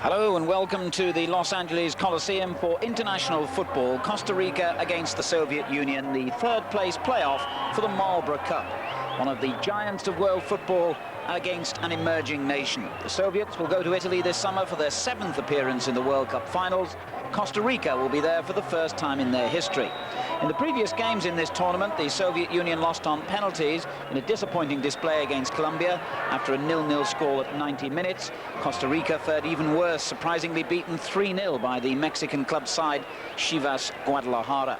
Hello and welcome to the Los-Angeles Coliseum for international football. Costa Rica against the Soviet Union, the third-place playoff for the Marlboro Cup. One of the giants of world football against an emerging nation. The Soviets will go to Italy this summer for their 7th appearance in the World Cup finals. Costa Rica will be there for the first time in their history. In the previous games in this tournament, the Soviet Union lost on penalties in a disappointing display against Colombia after a 0-0 score at 90 minutes. Costa Rica fared even worse, surprisingly beaten 3-0 by the Mexican club side Chivas Guadalajara.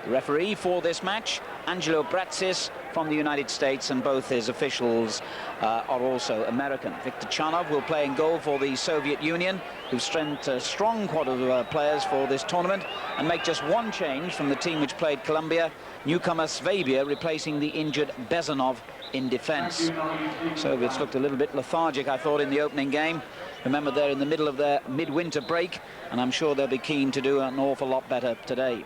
The referee for this match, Angelo Brэтsis from the United States, and both his officials are also American. Victor Chanov will play in goal for the Soviet Union, who've strengthened a strong quad of players for this tournament, and make just one change from the team which played Colombia, newcomer Цвейба replacing the injured Bezanov in defence. Soviets looked a little bit lethargic, I thought, in the opening game. Remember, they're in the middle of their midwinter break, and I'm sure they'll be keen to do an awful lot better today.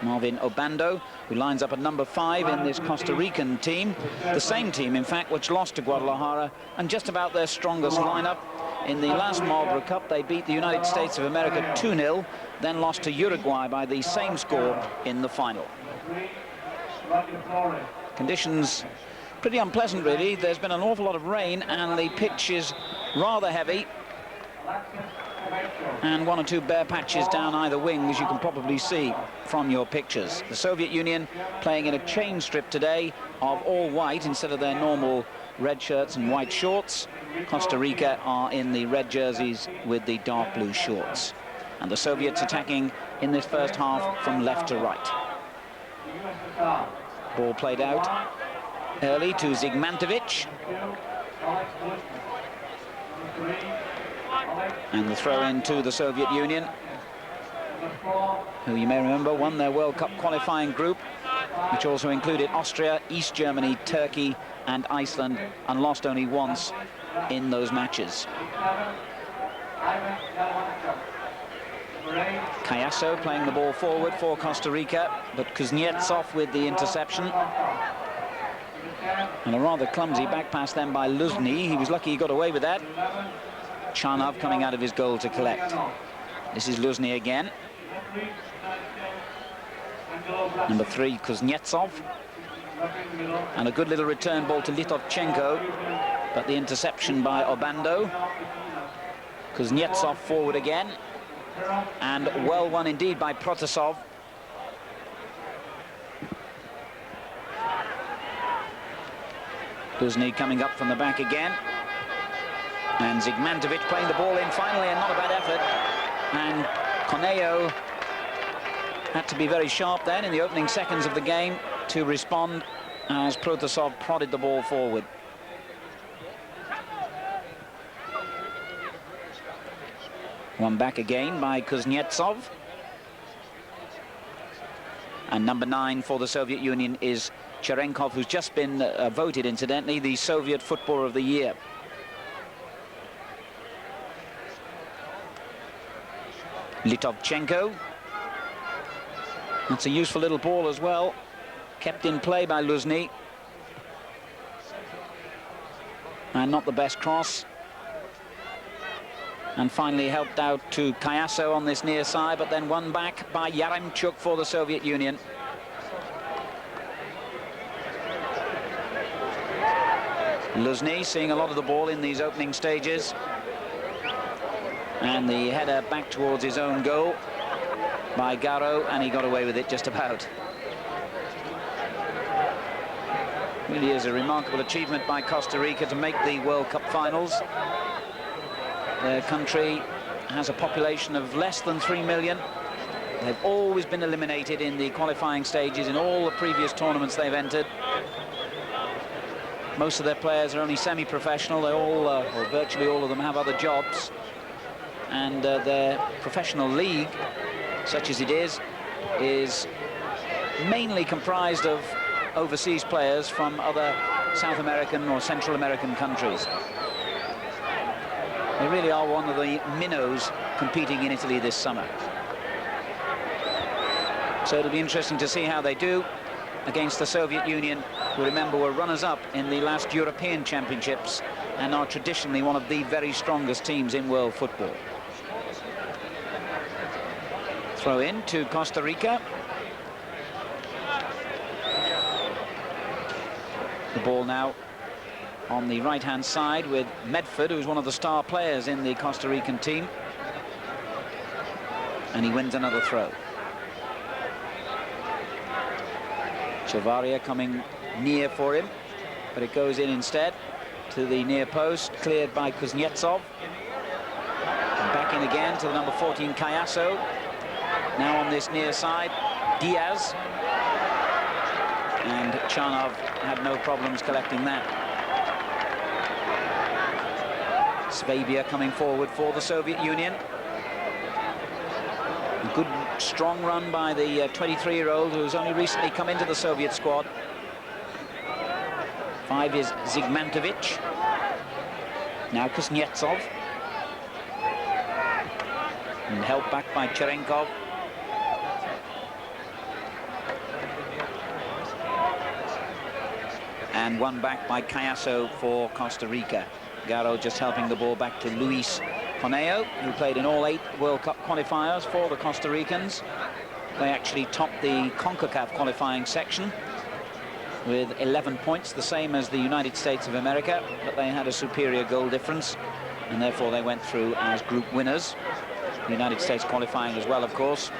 Marvin Obandо, who lines up at number 5 in this Costa Rican team, the same team, in fact, which lost to Guadalajara, and just about their strongest lineup. In the last Marlboro Cup, they beat the United States of America 2-0, then lost to Uruguay by the same score in the final. Conditions pretty unpleasant, really. There's been an awful lot of rain, and the pitch is rather heavy, and one or two bare patches down either wing, as you can probably see from your pictures. The Soviet Union playing in a chain strip today of all white instead of their normal red shirts and white shorts. Costa Rica are in the red jerseys with the dark blue shorts. And the Soviets attacking in this first half from left to right. Ball played out early to Zygmantovich. And the throw in to the Soviet Union, who you may remember won their World Cup qualifying group, which also included Austria, East Germany, Turkey and Iceland, and lost only once in those matches. Kaiasso playing the ball forward for Costa Rica, but Kuznetsov with the interception. And a rather clumsy back pass then by Luzhny. He was lucky he got away with that. Chanov coming out of his goal to collect. This is Luzhny again. Number 3, Kuznetsov. And a good little return ball to Tищенко, but the interception by Obandо. Kuznetsov forward again. And well won indeed by Protasov. Luzhny coming up from the back again. And Zygmantowicz playing the ball in finally, and not a bad effort. And Conехo had to be very sharp then in the opening seconds of the game to respond as Protasov prodded the ball forward. One back again by Kuznetsov. And number 9 for the Soviet Union is Cherenkov, who's just been voted, incidentally, the Soviet Footballer of the Year. Litovchenko. That's a useful little ball as well. Kept in play by Luzhny. And not the best cross. And finally helped out to Kaiasso on this near side, but then won back by Yaremchuk for the Soviet Union. Luzhny seeing a lot of the ball in these opening stages. And the header back towards his own goal by Garro, and he got away with it just about. Really is a remarkable achievement by Costa Rica to make the World Cup finals. Their country has a population of less than 3 million. They've always been eliminated in the qualifying stages in all the previous tournaments they've entered. Most of their players are only semi-professional. They all, or virtually all of them, have other jobs. And their professional league, such as it is mainly comprised of overseas players from other South American or Central American countries. They really are one of the minnows competing in Italy this summer. So it'll be interesting to see how they do against the Soviet Union, who, remember, were runners-up in the last European Championships and are traditionally one of the very strongest teams in world football. Throw in to Costa Rica. The ball now on the right-hand side with Medford, who's one of the star players in the Costa Rican team. And he wins another throw. Chavariya coming near for him, but it goes in instead to the near post, cleared by Kuznetsov. And back in again to the number 14, Kaiasso. Now on this near side, Dias. And Chanov had no problems collecting that. Cvejba coming forward for the Soviet Union. A good, strong run by the 23-year-old who's only recently come into the Soviet squad. 5 is Zygmantovich. Now Kuznetsov. And helped back by Cherenkov. And one back by Kaiasso for Costa Rica. Garro just helping the ball back to Luis Coneo, who played in all 8 World Cup qualifiers for the Costa Ricans. They actually topped the CONCACAF qualifying section with 11 points, the same as the United States of America, but they had a superior goal difference, and therefore they went through as group winners. The United States qualifying as well, of course.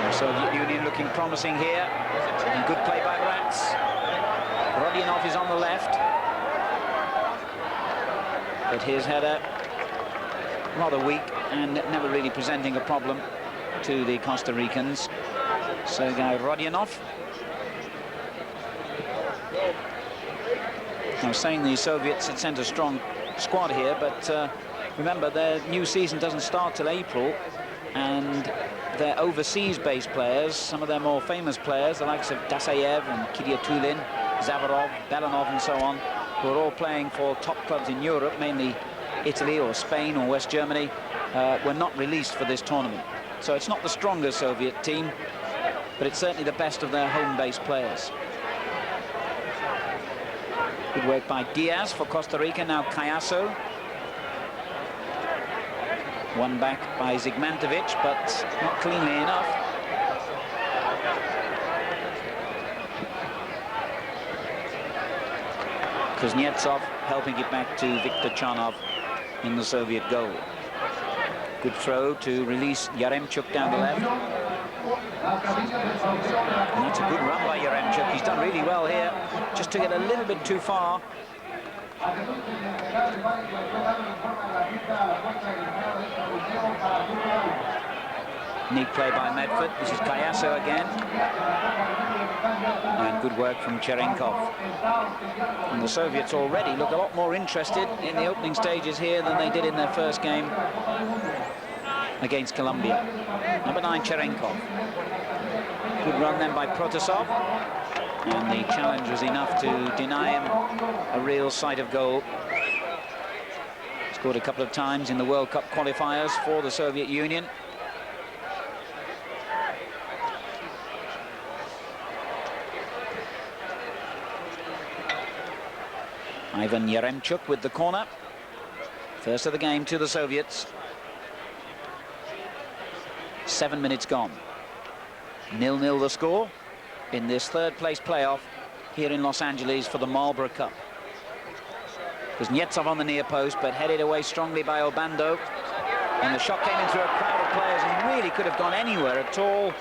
The Soviet Union looking promising here, and good play by Rats. Rodionov is on the left, but his header rather weak and never really presenting a problem to the Costa Ricans. Sergei Rodionov. I was saying the Soviets had sent a strong squad here, but remember their new season doesn't start till April, and their overseas-based players, some of their more famous players, the likes of Dasayev and Kiryatulin, Zavarov, Belanov and so on, who are all playing for top clubs in Europe, mainly Italy or Spain or West Germany, were not released for this tournament. So it's not the strongest Soviet team, but it's certainly the best of their home-based players. Good work by Dias for Costa Rica, now Kaiasso. One back by Zygmantovich, but not cleanly enough. Kuznetsov helping it back to Viktor Chanov in the Soviet goal. Good throw to release Yaremchuk down the left. And that's a good run by Yaremchuk. He's done really well here, just took it a little bit too far. Neat play by Medford. This is Kaiasso again. And good work from Cherenkov. And the Soviets already look a lot more interested in the opening stages here than they did in their first game against Colombia. Number 9, Cherenkov. Good run then by Protasov. And the challenge was enough to deny him a real sight of goal. Scored a couple of times in the World Cup qualifiers for the Soviet Union. Ivan Yaremchuk with the corner. First of the game to the Soviets. 7 minutes gone. 0-0 the score in this third-place playoff here in Los Angeles for the Marlboro Cup. Kuznetsov on the near post, but headed away strongly by Obandо. And the shot came in through a crowd of players and really could have gone anywhere at all.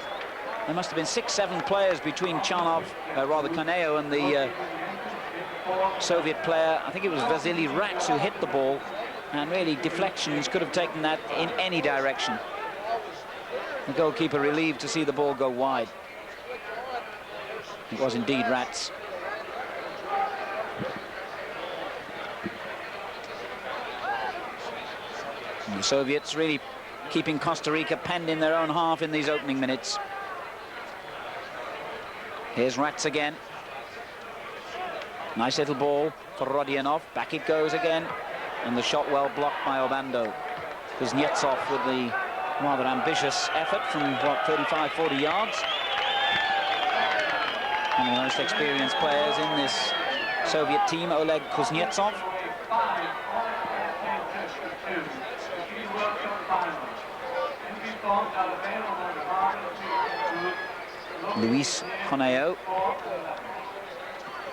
There must have been 6-7 players between Chanov, rather Conejo, and the Soviet player. I think it was Vasily Rats who hit the ball, and really deflections could have taken that in any direction. The goalkeeper relieved to see the ball go wide. It was indeed Rats. And the Soviets really keeping Costa Rica penned in their own half in these opening minutes. Here's Rats again. Nice little ball for Rodionov. Back it goes again. And the shot well blocked by Obando. Kuznetsov with the rather ambitious effort from, what, 35, 40 yards. One of the most experienced players in this Soviet team, Oleg Kuznetsov. Luis Coneo,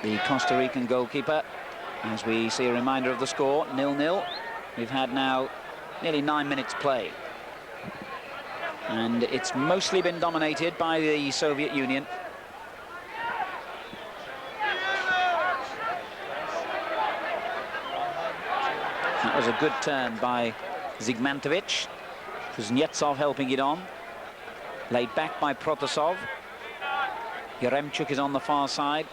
the Costa Rican goalkeeper, as we see a reminder of the score, 0-0. We've had now nearly 9 minutes play. And it's mostly been dominated by the Soviet Union. That was a good turn by Zygmantovich. Kuznetsov helping it on. Laid back by Protasov. Yaremchuk is on the far side.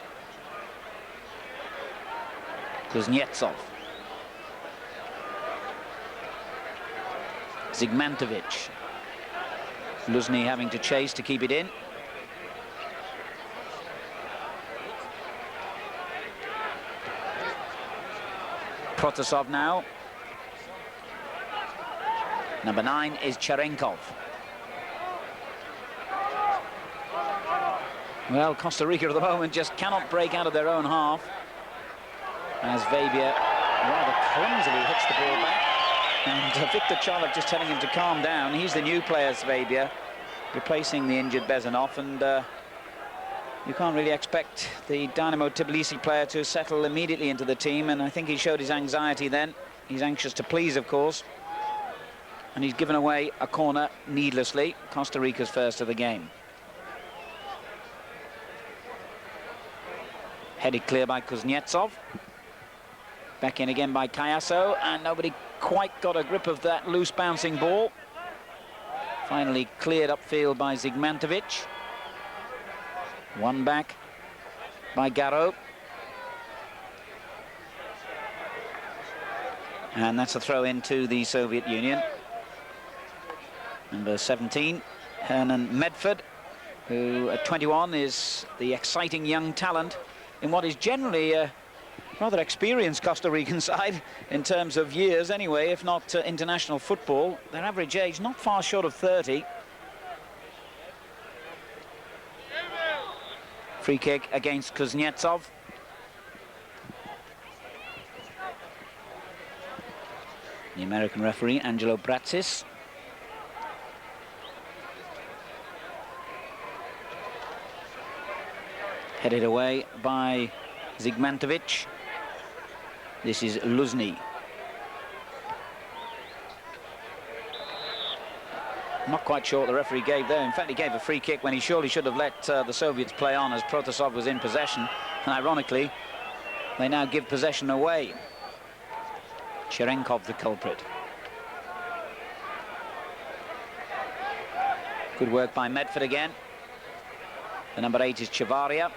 Kuznetsov. Zygmantovich. Luzhny having to chase to keep it in. Protasov now. Number 9 is Cherenkov. Well, Costa Rica at the moment just cannot break out of their own half, as Svabia rather clumsily hits the ball back. And Viktor Chalak just telling him to calm down. He's the new player, Svabia, replacing the injured Bezanov, and you can't really expect the Dynamo Tbilisi player to settle immediately into the team, and I think he showed his anxiety then. He's anxious to please, of course, and he's given away a corner needlessly. Costa Rica's first of the game. Headed clear by Kuznetsov. Back in again by Kaiasso, and nobody quite got a grip of that loose bouncing ball. Finally cleared upfield by Zygmantovich. One back by Garro. And that's a throw into the Soviet Union. Number 17, Hernan Medford, who at 21 is the exciting young talent in what is generally a rather experienced Costa Rican side in terms of years anyway, if not international football. Their average age not far short of 30. Free kick against Kuznetsov. The American referee, Angelo Brэтsis. Headed away by Zygmantovich. This is Luzhny. Not quite sure what the referee gave there. In fact, he gave a free kick when he surely should have let the Soviets play on, as Protasov was in possession. And ironically, they now give possession away. Cherenkov the culprit. Good work by Medford again. The number 8 is Chavarria,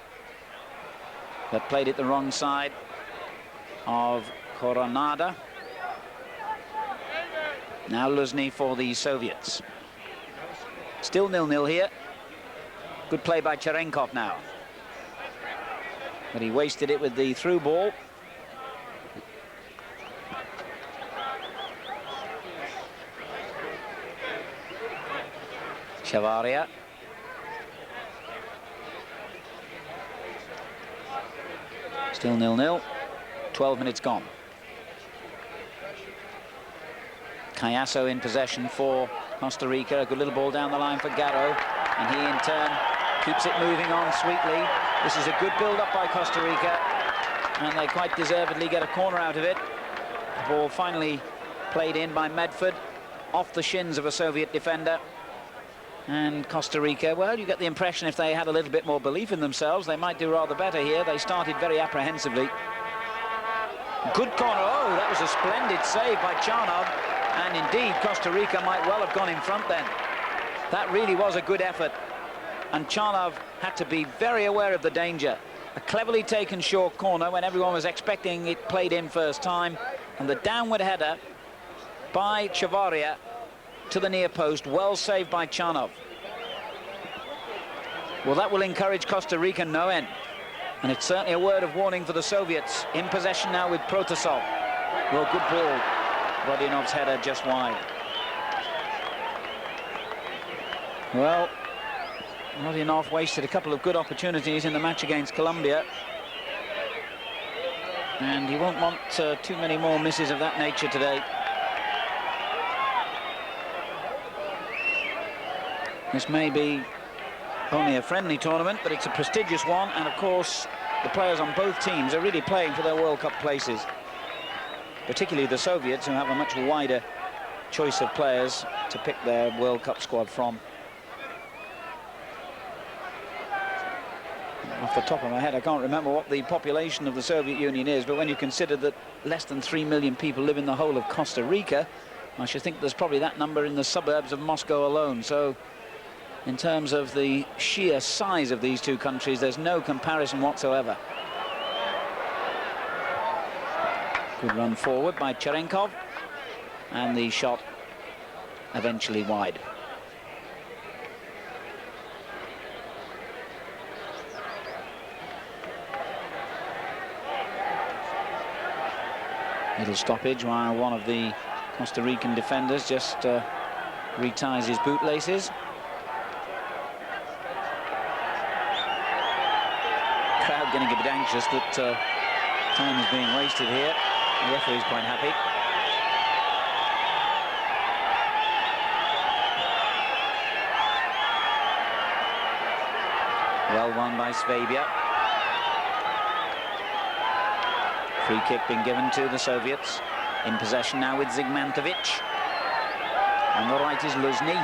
but played it the wrong side of Coronado. Now Luzhny for the Soviets. Still 0-0 here. Good play by Cherenkov now. But he wasted it with the through ball. Chavarria. Still 0-0. 12 minutes gone. Kaiasso in possession for Costa Rica. A good little ball down the line for Garro, and he in turn keeps it moving on sweetly. This is a good build-up by Costa Rica, and they quite deservedly get a corner out of it. The ball finally played in by Medford, off the shins of a Soviet defender. And Costa Rica, well, you get the impression if they had a little bit more belief in themselves, they might do rather better here. They started very apprehensively. Good corner. Oh, that was a splendid save by Chanov. And indeed, Costa Rica might well have gone in front then. That really was a good effort. And Chanov had to be very aware of the danger. A cleverly taken short corner when everyone was expecting it played in first time. And the downward header by Chavarria to the near post, well saved by Chanov. Well, that will encourage Costa Rica no end. And it's certainly a word of warning for the Soviets. In possession now with Protasov. Well, good ball. Rodinov's header just wide. Well, Rodionov wasted a couple of good opportunities in the match against Colombia. And you won't want too many more misses of that nature today. This may be only a friendly tournament, but it's a prestigious one, and of course the players on both teams are really playing for their World Cup places, particularly the Soviets, who have a much wider choice of players to pick their World Cup squad from. Off the top of my head, I can't remember what the population of the Soviet Union is, but when you consider that less than 3 million people live in the whole of Costa Rica, I should think there's probably that number in the suburbs of Moscow alone. So in terms of the sheer size of these two countries, there's no comparison whatsoever. Good run forward by Cherenkov, and the shot eventually wide. Little stoppage while one of the Costa Rican defenders just reties his bootlaces. Crowd getting a bit anxious that time is being wasted here. The referee's quite happy. Well won by Cvejba. Free kick being given to the Soviets. In possession now with Zygmantovich. On the right is Luzhny.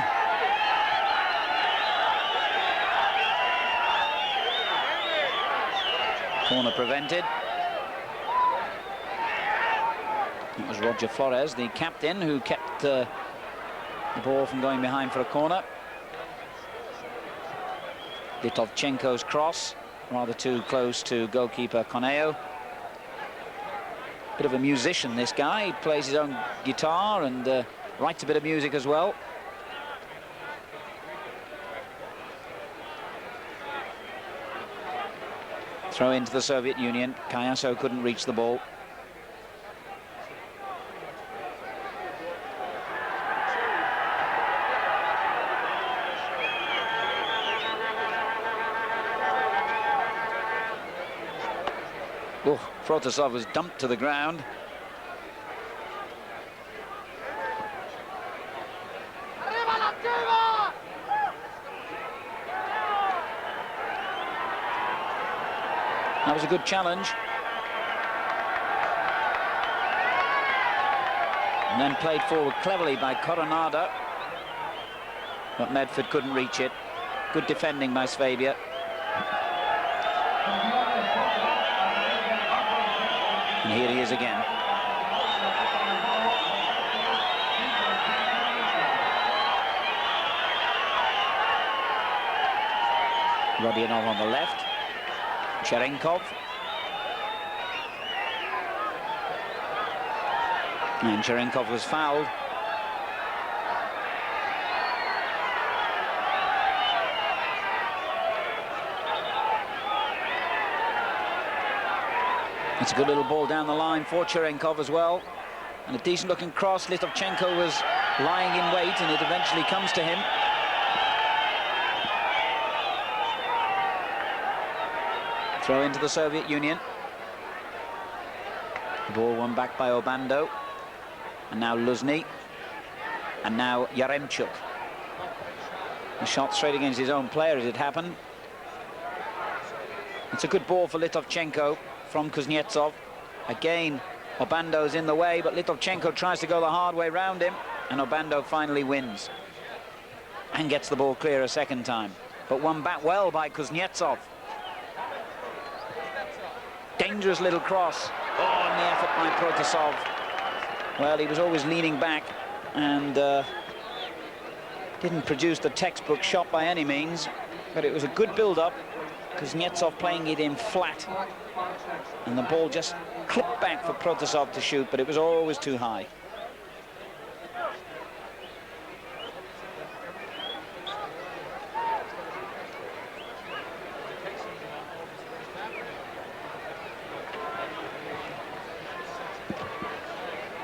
Corner prevented. It was Roger Flores, the captain, who kept the ball from going behind for a corner. Litovchenko's cross, rather too close to goalkeeper Conejo. Bit of a musician, this guy. He plays his own guitar and writes a bit of music as well. Throw into the Soviet Union. Kaiassо couldn't reach the ball. Oh, Protasov was dumped to the ground. That was a good challenge. And then played forward cleverly by Coronado. But Medford couldn't reach it. Good defending by Cvejba. And here he is again. Rodionov on the left. Cherenkov. And Cherenkov was fouled. It's a good little ball down the line for Cherenkov as well. And a decent looking cross. Litovchenko was lying in wait and it eventually comes to him. Throw into the Soviet Union. The ball won back by Obandо. And now Luzhny. And now Yaremchuk. The shot straight against his own player as it happened. It's a good ball for Litovchenko from Kuznetsov. Again, Obando's in the way, but Litovchenko tries to go the hard way round him, and Obando finally wins and gets the ball clear a second time. But won back well by Kuznetsov. Dangerous little cross. Oh, and the effort by Protasov. Well, he was always leaning back and didn't produce the textbook shot by any means, but it was a good build-up. Kuznetsov playing it in flat, and the ball just clipped back for Protasov to shoot, but it was always too high.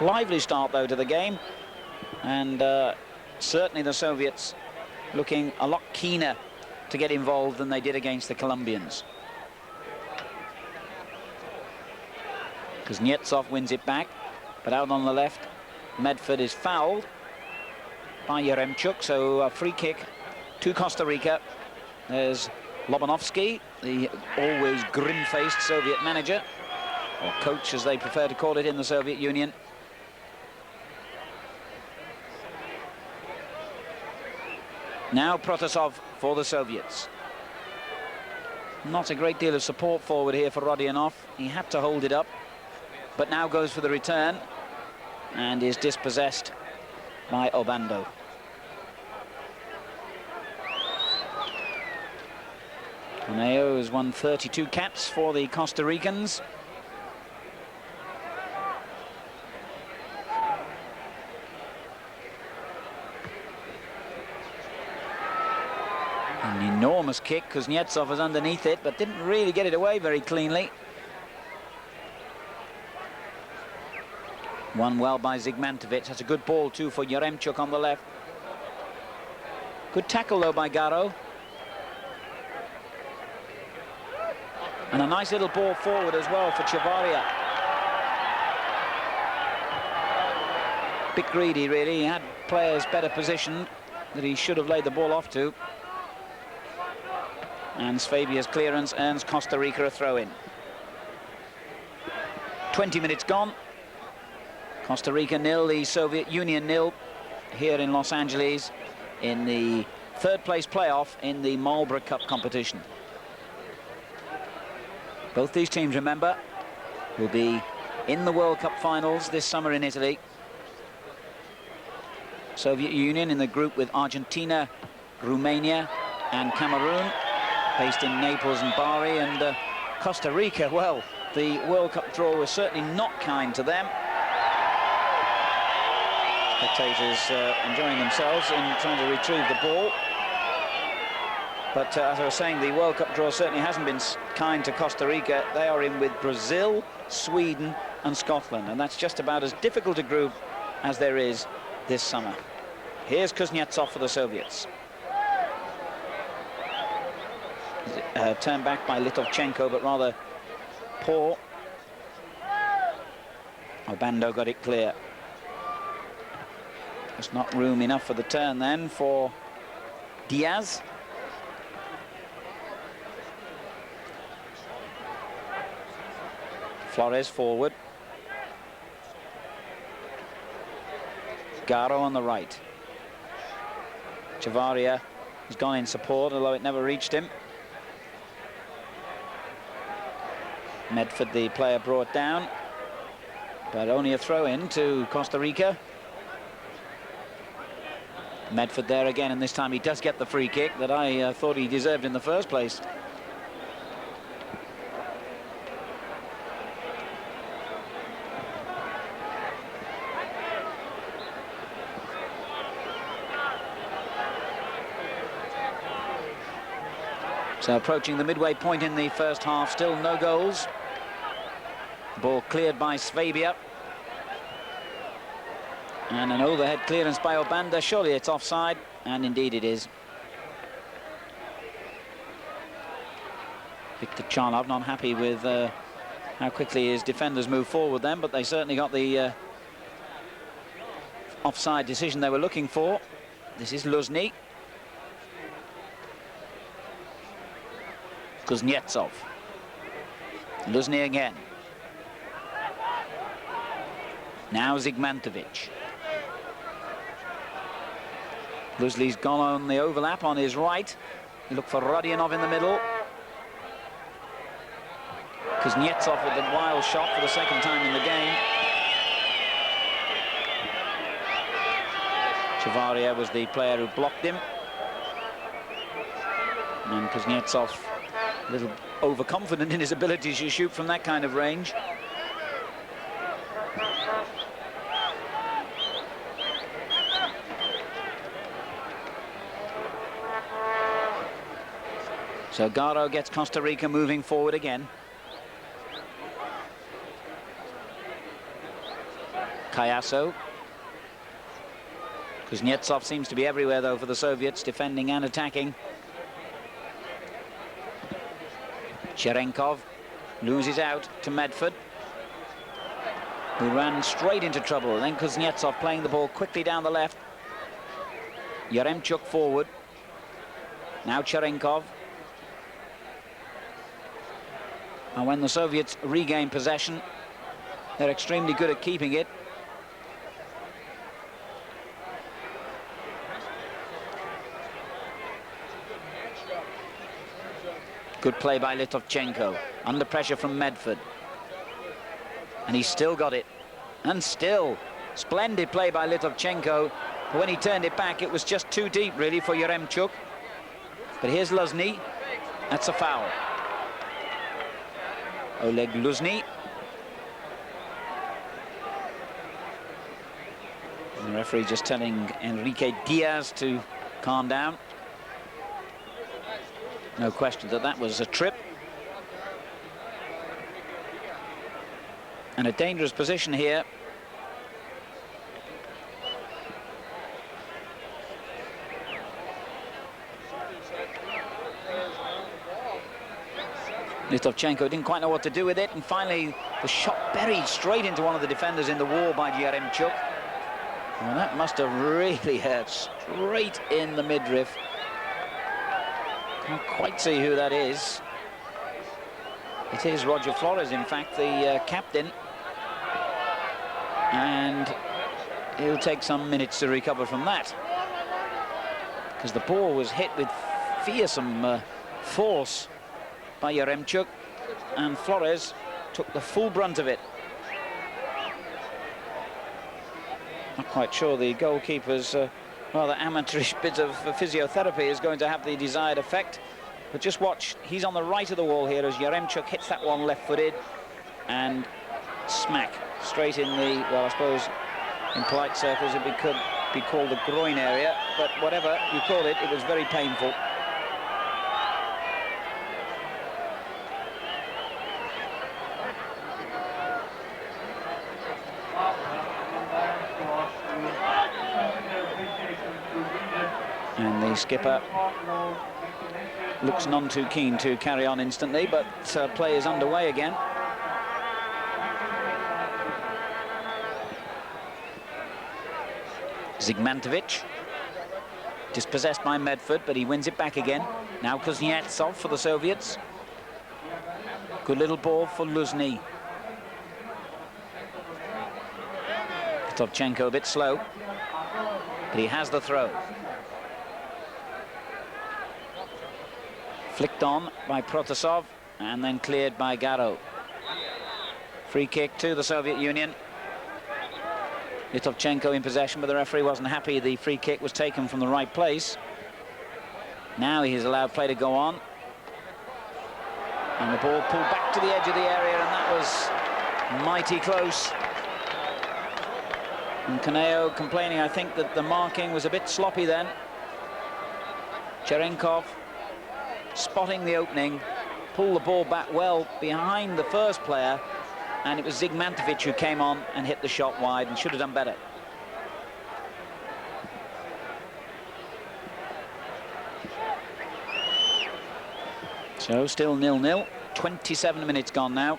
Lively start, though, to the game, and certainly the Soviets looking a lot keener to get involved than they did against the Colombians. Kuznetsov wins it back, but out on the left, Medford is fouled by Yaremchuk, so a free kick to Costa Rica. There's Lobanovsky, the always grim-faced Soviet manager, or coach as they prefer to call it in the Soviet Union. Now Protasov for the Soviets. Not a great deal of support forward here for Rodionov. He had to hold it up, but now goes for the return and is dispossessed by Obando. Conejo has won 32 caps for the Costa Ricans. An enormous kick. Kuznetsov was underneath it, but didn't really get it away very cleanly. Won well by Zygmantovic. That's a good ball too for Yaremchuk on the left. Good tackle though by Garro. And a nice little ball forward as well for Chavariya. Bit greedy really. He had players better positioned that he should have laid the ball off to. And Cveiba's clearance earns Costa Rica a throw-in. 20 minutes gone. Costa Rica nil, the Soviet Union nil, here in Los Angeles in the third place playoff in the Marlboro Cup competition. Both these teams, remember, will be in the World Cup finals this summer in Italy. Soviet Union in the group with Argentina, Romania and Cameroon, based in Naples and Bari, and Costa Rica, well, the World Cup draw was certainly not kind to them. Spectators enjoying themselves in trying to retrieve the ball. But as I was saying, the World Cup draw certainly hasn't been kind to Costa Rica. They are in with Brazil, Sweden and Scotland, and that's just about as difficult a group as there is this summer. Here's Kuznetsov for the Soviets. Turned back by Litovchenko, but rather poor. Obando got it clear. There's not room enough for the turn then for Dias. Florez forward. Garro on the right. Chavariya has gone in support, although it never reached him. Medford, the player, brought down, but only a throw-in to Costa Rica. Medford there again, and this time he does get the free kick that I thought he deserved in the first place. So approaching the midway point in the first half, still no goals. Ball cleared by Cveiba. And an overhead clearance by Obando. Surely it's offside, and indeed it is. Viktor Chanov not happy with how quickly his defenders move forward then, but they certainly got the offside decision they were looking for. This is Luzhny. Kuznetsov. Luzhny again. Now Zygmantovic. Luzhny's gone on the overlap on his right. He looked for Rodionov in the middle. Kuznetsov with the wild shot for the second time in the game. Chavariya was the player who blocked him. And Kuznetsov a little overconfident in his ability to shoot from that kind of range. So Garro gets Costa Rica moving forward again. Kaiasso. Kuznetsov seems to be everywhere though for the Soviets, defending and attacking. Cherenkov loses out to Medford, who ran straight into trouble. Then Kuznetsov playing the ball quickly down the left. Yaremchuk forward. Now Cherenkov. And when the Soviets regain possession, they're extremely good at keeping it. Good play by Litovchenko, under pressure from Medford. And he's still got it. And still, splendid play by Litovchenko. But when he turned it back, it was just too deep, really, for Yaremchuk. But here's Luzhny. That's a foul. Oleg Luzhny. And the referee just telling Enrique Diaz to calm down. No question that that was a trip. And a dangerous position here. Litovchenko didn't quite know what to do with it, and finally the shot buried straight into one of the defenders in the wall by Yaremchuk. Well, that must have really hurt, straight in the midriff. Can't quite see who that is. It is Roger Flores, in fact, the captain. And he'll take some minutes to recover from that, because the ball was hit with fearsome force by Yaremchuk, and Flores took the full brunt of it. Not quite sure the goalkeeper's rather amateurish bit of physiotherapy is going to have the desired effect. But just watch, he's on the right of the wall here as Yaremchuk hits that one left-footed, and smack, straight in the, well, I suppose in polite circles it could be called the groin area, but whatever you call it, it was very painful. And the skipper looks none too keen to carry on instantly, but play is underway again. Zygmantovich, dispossessed by Medford, but he wins it back again. Now Kuznetsov for the Soviets. Good little ball for Luzhny. Litovchenko a bit slow, but he has the throw. Flicked on by Protasov and then cleared by Garro. Free kick to the Soviet Union. Litovchenko in possession, but the referee wasn't happy. The free kick was taken from the right place. Now he's allowed play to go on. And the ball pulled back to the edge of the area, and that was mighty close. And Conejo complaining, I think, that the marking was a bit sloppy then. Cherenkov spotting the opening, pulled the ball back well behind the first player, and it was Zygmantowicz who came on and hit the shot wide and should have done better. So still 0-0, 27 minutes gone now.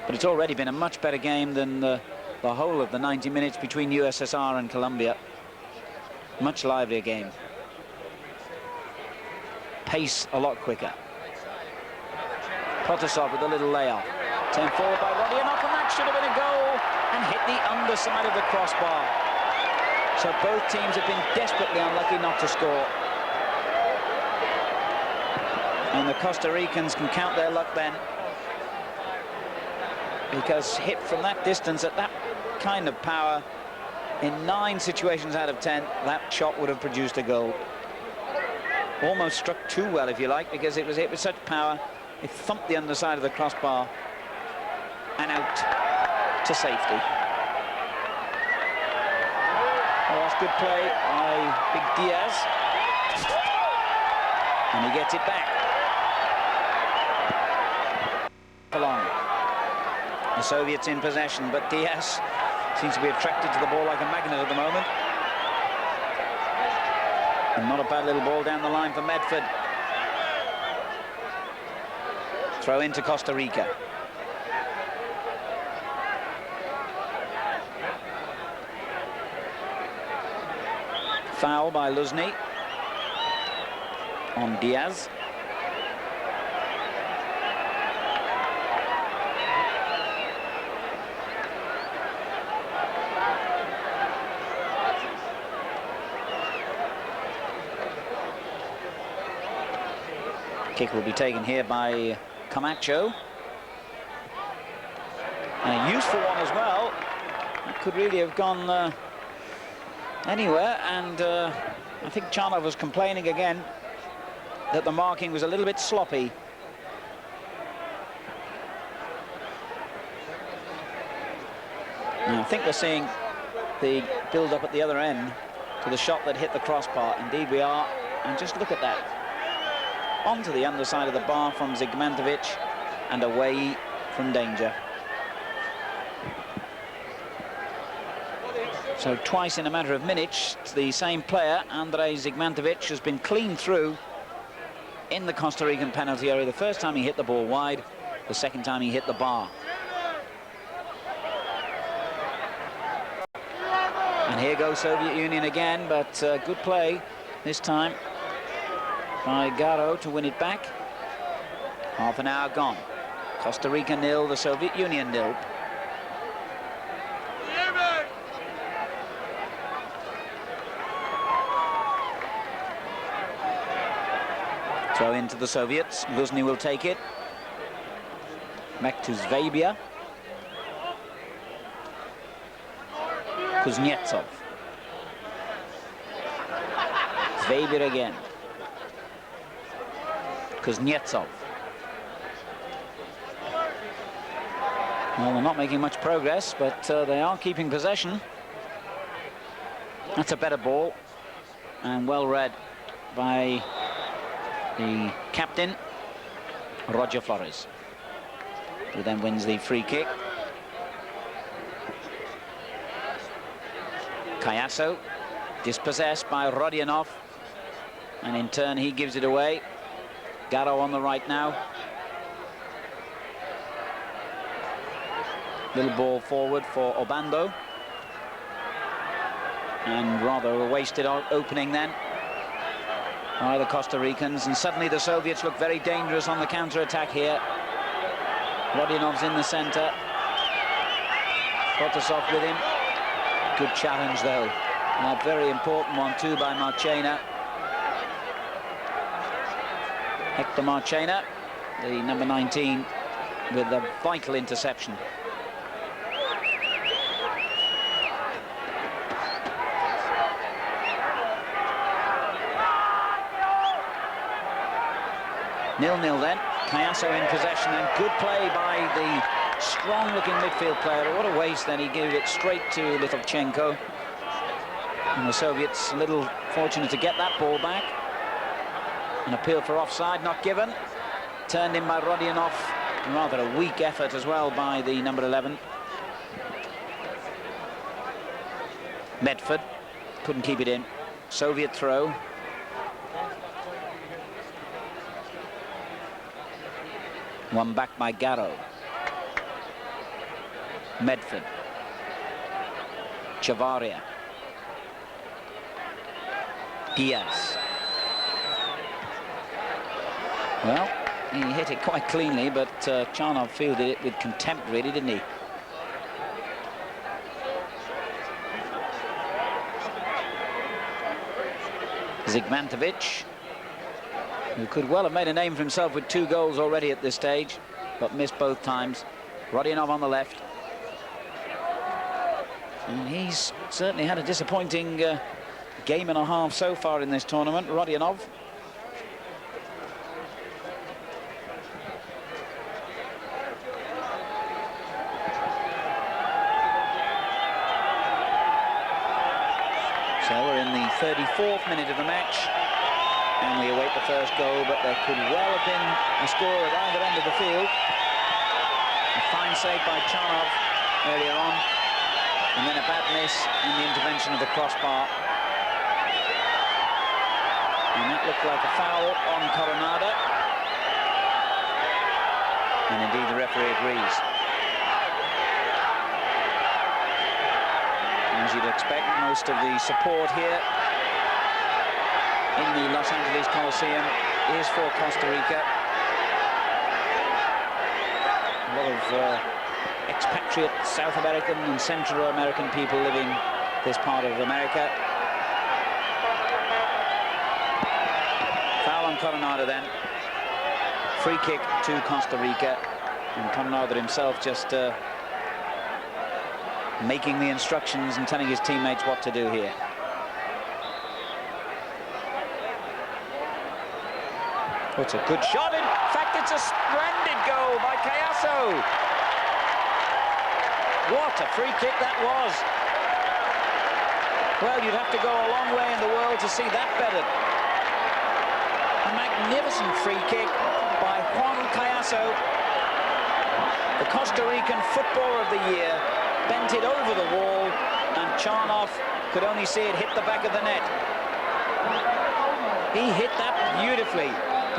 But it's already been a much better game than the whole of the 90 minutes between USSR and Colombia. Much livelier game. Pace a lot quicker. Protasov with a little layoff. Turned forward by Rodionov, and that should have been a goal, and hit the underside of the crossbar. So both teams have been desperately unlucky not to score. And the Costa Ricans can count their luck then, because hit from that distance at that kind of power, in 9 situations out of 10, that shot would have produced a goal. Almost struck too well, if you like, because it was hit with such power. It thumped the underside of the crossbar and out to safety. Oh, that's good play by Big Dias. And he gets it back. Along. The Soviets in possession, but Dias seems to be attracted to the ball like a magnet at the moment. And not a bad little ball down the line for Medford. Throw into Costa Rica. Foul by Luzhney on Dias. Kick will be taken here by Camacho. And a useful one as well. That could really have gone anywhere, and I think Chanov was complaining again that the marking was a little bit sloppy. Now, I think we're seeing the build-up at the other end to the shot that hit the crossbar. Indeed we are, and just look at that. Onto the underside of the bar from Zygmantovic and away from danger. So twice in a matter of minutes, the same player, Andrei Zygmantovic, has been clean through in the Costa Rican penalty area. The first time he hit the ball wide, the second time he hit the bar. And here goes Soviet Union again, but good play this time by Garro to win it back. Half an hour gone. Costa Rica 0, the Soviet Union 0. Throw into the Soviets. Luzhney will take it. Back to Cveiba. Kuznetsov. Cveiba again. Kuznetsov. Well, they're not making much progress, but they are keeping possession. That's a better ball, and well read by the captain, Roger Flores, who then wins the free kick. Kaiasso, dispossessed by Rodionov, and in turn he gives it away. Garro on the right now. Little ball forward for Obandо. And rather a wasted opening then by the Costa Ricans, and suddenly the Soviets look very dangerous on the counter-attack here. Rodionov's in the centre. Protasov with him. Good challenge though. A very important one too by Marchena. Hector Marchena, the number 19, with a vital interception. Nil-nil then. Kaiasso in possession, and good play by the strong-looking midfield player. What a waste then, he gave it straight to Tищенко. And the Soviets a little fortunate to get that ball back. An appeal for offside, not given. Turned in by Rodionov. Rather a weak effort as well by the number 11. Medford couldn't keep it in. Soviet throw. One back by Garro. Medford. Chavarria. Dias. Well, he hit it quite cleanly, but Chanov fielded it with contempt, really, didn't he? Zygmantovic, who could well have made a name for himself with 2 goals already at this stage, but missed both times. Rodionov on the left. And he's certainly had a disappointing game and a half so far in this tournament, Rodionov. So we're in the 34th minute of the match, and we await the first goal, but there could well have been a score at either end of the field. A fine save by Chanov earlier on, and then a bad miss in the intervention of the crossbar. And that looked like a foul on Coronado. And indeed the referee agrees. As you'd expect, most of the support here in the Los Angeles Coliseum is for Costa Rica. A lot of expatriate South American and Central American people living this part of America. Foul on Coronado then. Free kick to Costa Rica. And Coronado himself just making the instructions and telling his teammates what to do here. Oh, it's a good shot. In fact, it's a splendid goal by Kaiassо. What a free kick that was. Well, you'd have to go a long way in the world to see that better. A magnificent free kick by Juan Kaiassó, the Costa Rican Footballer of the Year, bent it over the wall, and Chanov could only see it hit the back of the net. He hit that beautifully.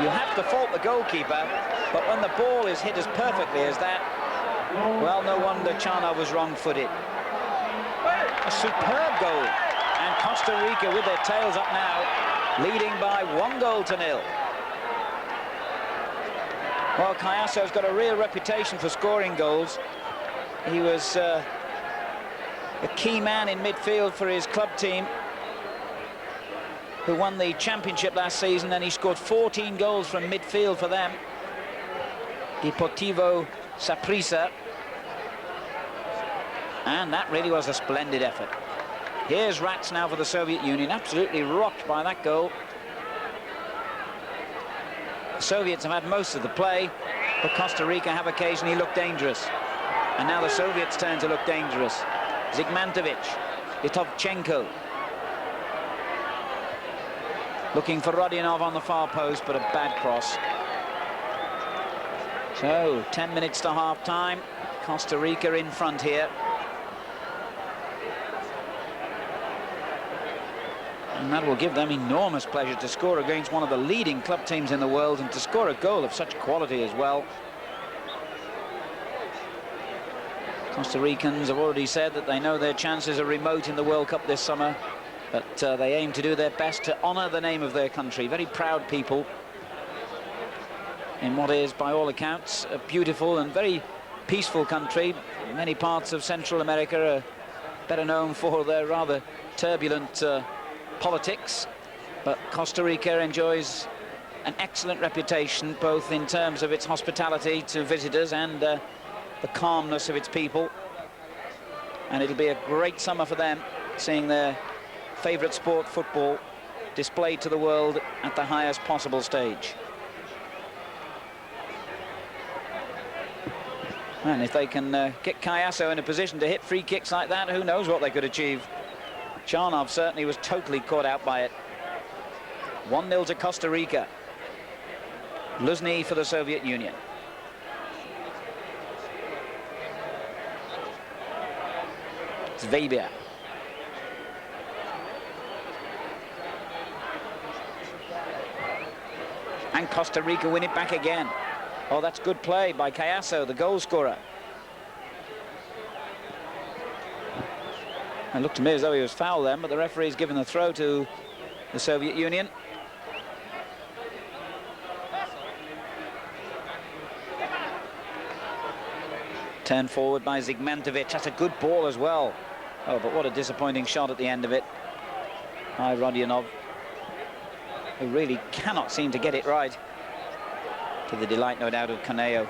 You have to fault the goalkeeper, but when the ball is hit as perfectly as that, well, no wonder Chanov was wrong-footed. A superb goal, and Costa Rica with their tails up now, leading by 1-0. Well, Kaiasso's got a real reputation for scoring goals. He was a key man in midfield for his club team, who won the championship last season, and he scored 14 goals from midfield for them. Deportivo Saprissa. And that really was a splendid effort. Here's Rats now for the Soviet Union, absolutely rocked by that goal. The Soviets have had most of the play, but Costa Rica have occasionally looked dangerous. And now the Soviets turn to look dangerous. Zygmantovich, Tищенко. Looking for Rodionov on the far post, but a bad cross. So, 10 minutes to half-time. Costa Rica in front here. And that will give them enormous pleasure to score against one of the leading club teams in the world, and to score a goal of such quality as well. Costa Ricans have already said that they know their chances are remote in the World Cup this summer, but they aim to do their best to honour the name of their country. Very proud people in what is, by all accounts, a beautiful and very peaceful country. Many parts of Central America are better known for their rather turbulent politics, but Costa Rica enjoys an excellent reputation, both in terms of its hospitality to visitors and the calmness of its people. And it'll be a great summer for them, seeing their favourite sport, football, displayed to the world at the highest possible stage. And if they can get Kaiassó in a position to hit free kicks like that, who knows what they could achieve. Chanov certainly was totally caught out by it. 1-0 to Costa Rica. Luzhny for the Soviet Union. Cvejba. And Costa Rica win it back again. Oh, that's good play by Kaiassó, the goal scorer. It looked to me as though he was foul then, but the referee's given the throw to the Soviet Union. Turned forward by Zygmantovich. That's a good ball as well. Oh, but what a disappointing shot at the end of it by Rodionov, who really cannot seem to get it right, to the delight, no doubt, of Conejo.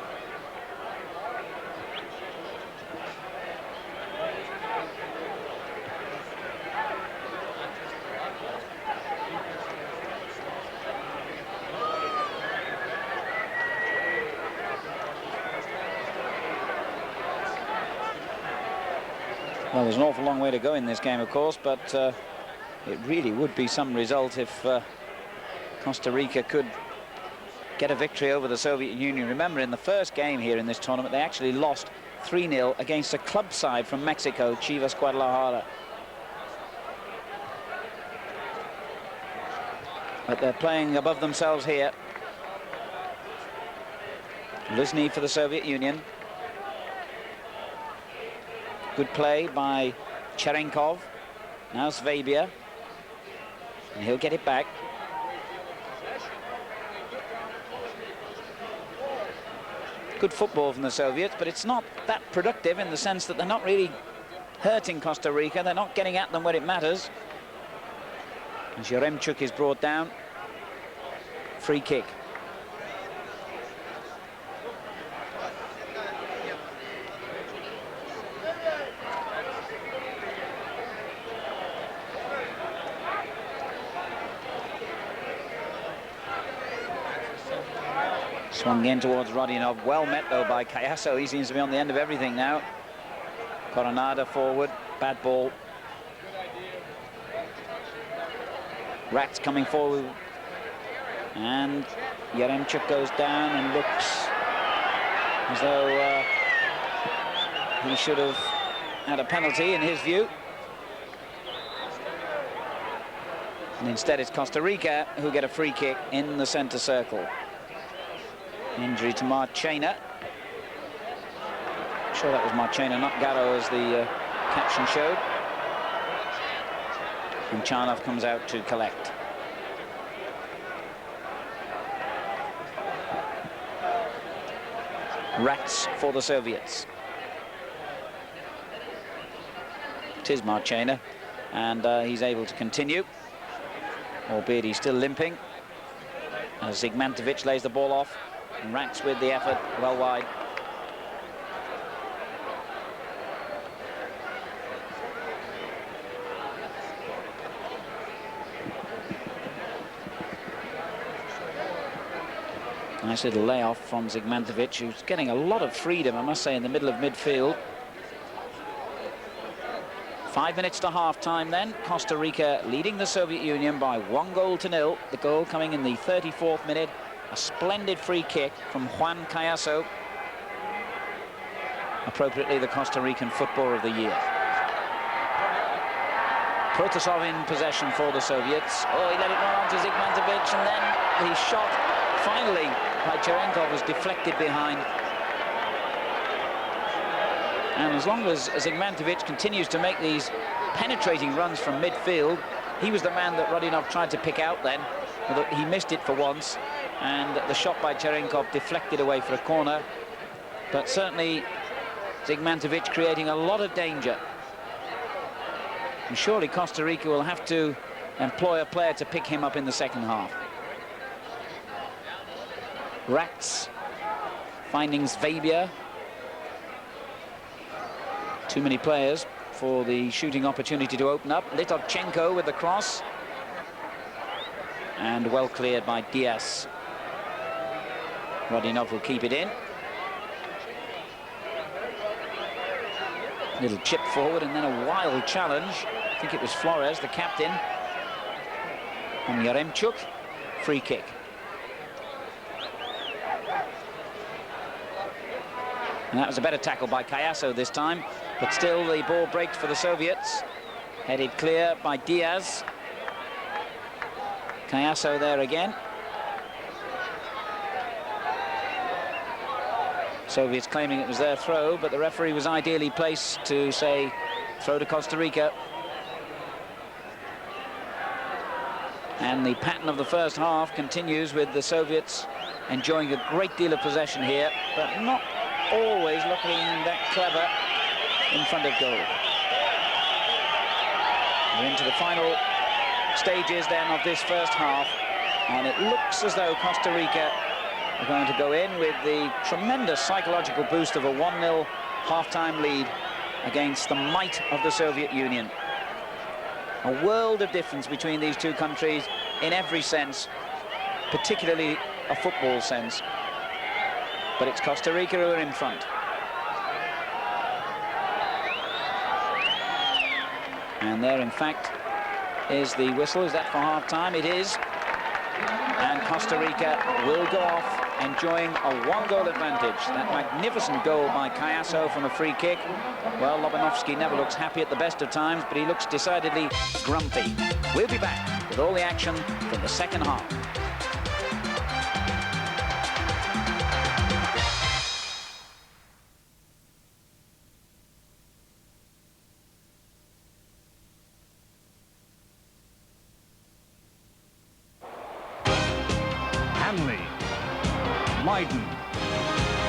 Well, there's an awful long way to go in this game, of course, but it really would be some result if Costa Rica could get a victory over the Soviet Union. Remember, in the first game here in this tournament, they actually lost 3-0 against a club side from Mexico, Chivas Guadalajara. But they're playing above themselves here. Luzhny for the Soviet Union. Good play by Cherenkov. Now Cveiba. And he'll get it back. Good football from the Soviets, but it's not that productive in the sense that they're not really hurting Costa Rica. They're not getting at them where it matters. As Yaremchuk is brought down. Free kick. Swung in towards Rodionov. Well met, though, by Kaiasso. He seems to be on the end of everything now. Coronado forward. Bad ball. Rats coming forward. And Yaremchuk goes down and looks as though he should have had a penalty in his view. And instead it's Costa Rica who get a free kick in the centre circle. Injury to Marchena. I'm sure that was Marchena, not Garro, as the caption showed. And Chanov comes out to collect. Rats for the Soviets. It is Marchena, and he's able to continue, albeit he's still limping. As Zygmantovich lays the ball off, and Rats with the effort, well wide. Nice little layoff from Zygmantovich, who's getting a lot of freedom, I must say, in the middle of midfield. 5 minutes to half-time then. Costa Rica leading the Soviet Union by 1-0. The goal coming in the 34th minute. A splendid free kick from Juan Kaiasso. Appropriately, the Costa Rican Footballer of the Year. Protasov in possession for the Soviets. Oh, he let it run on to Zygmantovich, and then he shot finally by Cherenkov was deflected behind. And as long as Zygmantovich continues to make these penetrating runs from midfield, he was the man that Rodionov tried to pick out then. He missed it for once, and the shot by Cherenkov deflected away for a corner. But certainly Zygmantovich creating a lot of danger. And surely Costa Rica will have to employ a player to pick him up in the second half. Rats finding Cveiba. Too many players for the shooting opportunity to open up. Litovchenko with the cross. And well cleared by Dias. Rodionov will keep it in. Little chip forward and then a wild challenge. I think it was Florez, the captain. And Yaremchuk, free kick. And that was a better tackle by Kaiasso this time, but still the ball breaks for the Soviets. Headed clear by Dias. Kaiasso there again. Soviets claiming it was their throw, but the referee was ideally placed to say throw to Costa Rica. And the pattern of the first half continues with the Soviets enjoying a great deal of possession here, but not always looking that clever in front of goal. We're into the final stages then of this first half, and it looks as though Costa Rica are going to go in with the tremendous psychological boost of a 1-0 half-time lead against the might of the Soviet Union. A world of difference between these two countries in every sense, particularly a football sense. But it's Costa Rica who are in front. And there, in fact, is the whistle. Is that for half-time? It is. And Costa Rica will go off enjoying a 1-goal advantage. That magnificent goal by Kaiasso from a free kick. Well, Lobanovsky never looks happy at the best of times, but he looks decidedly grumpy. We'll be back with all the action from the second half. Titan,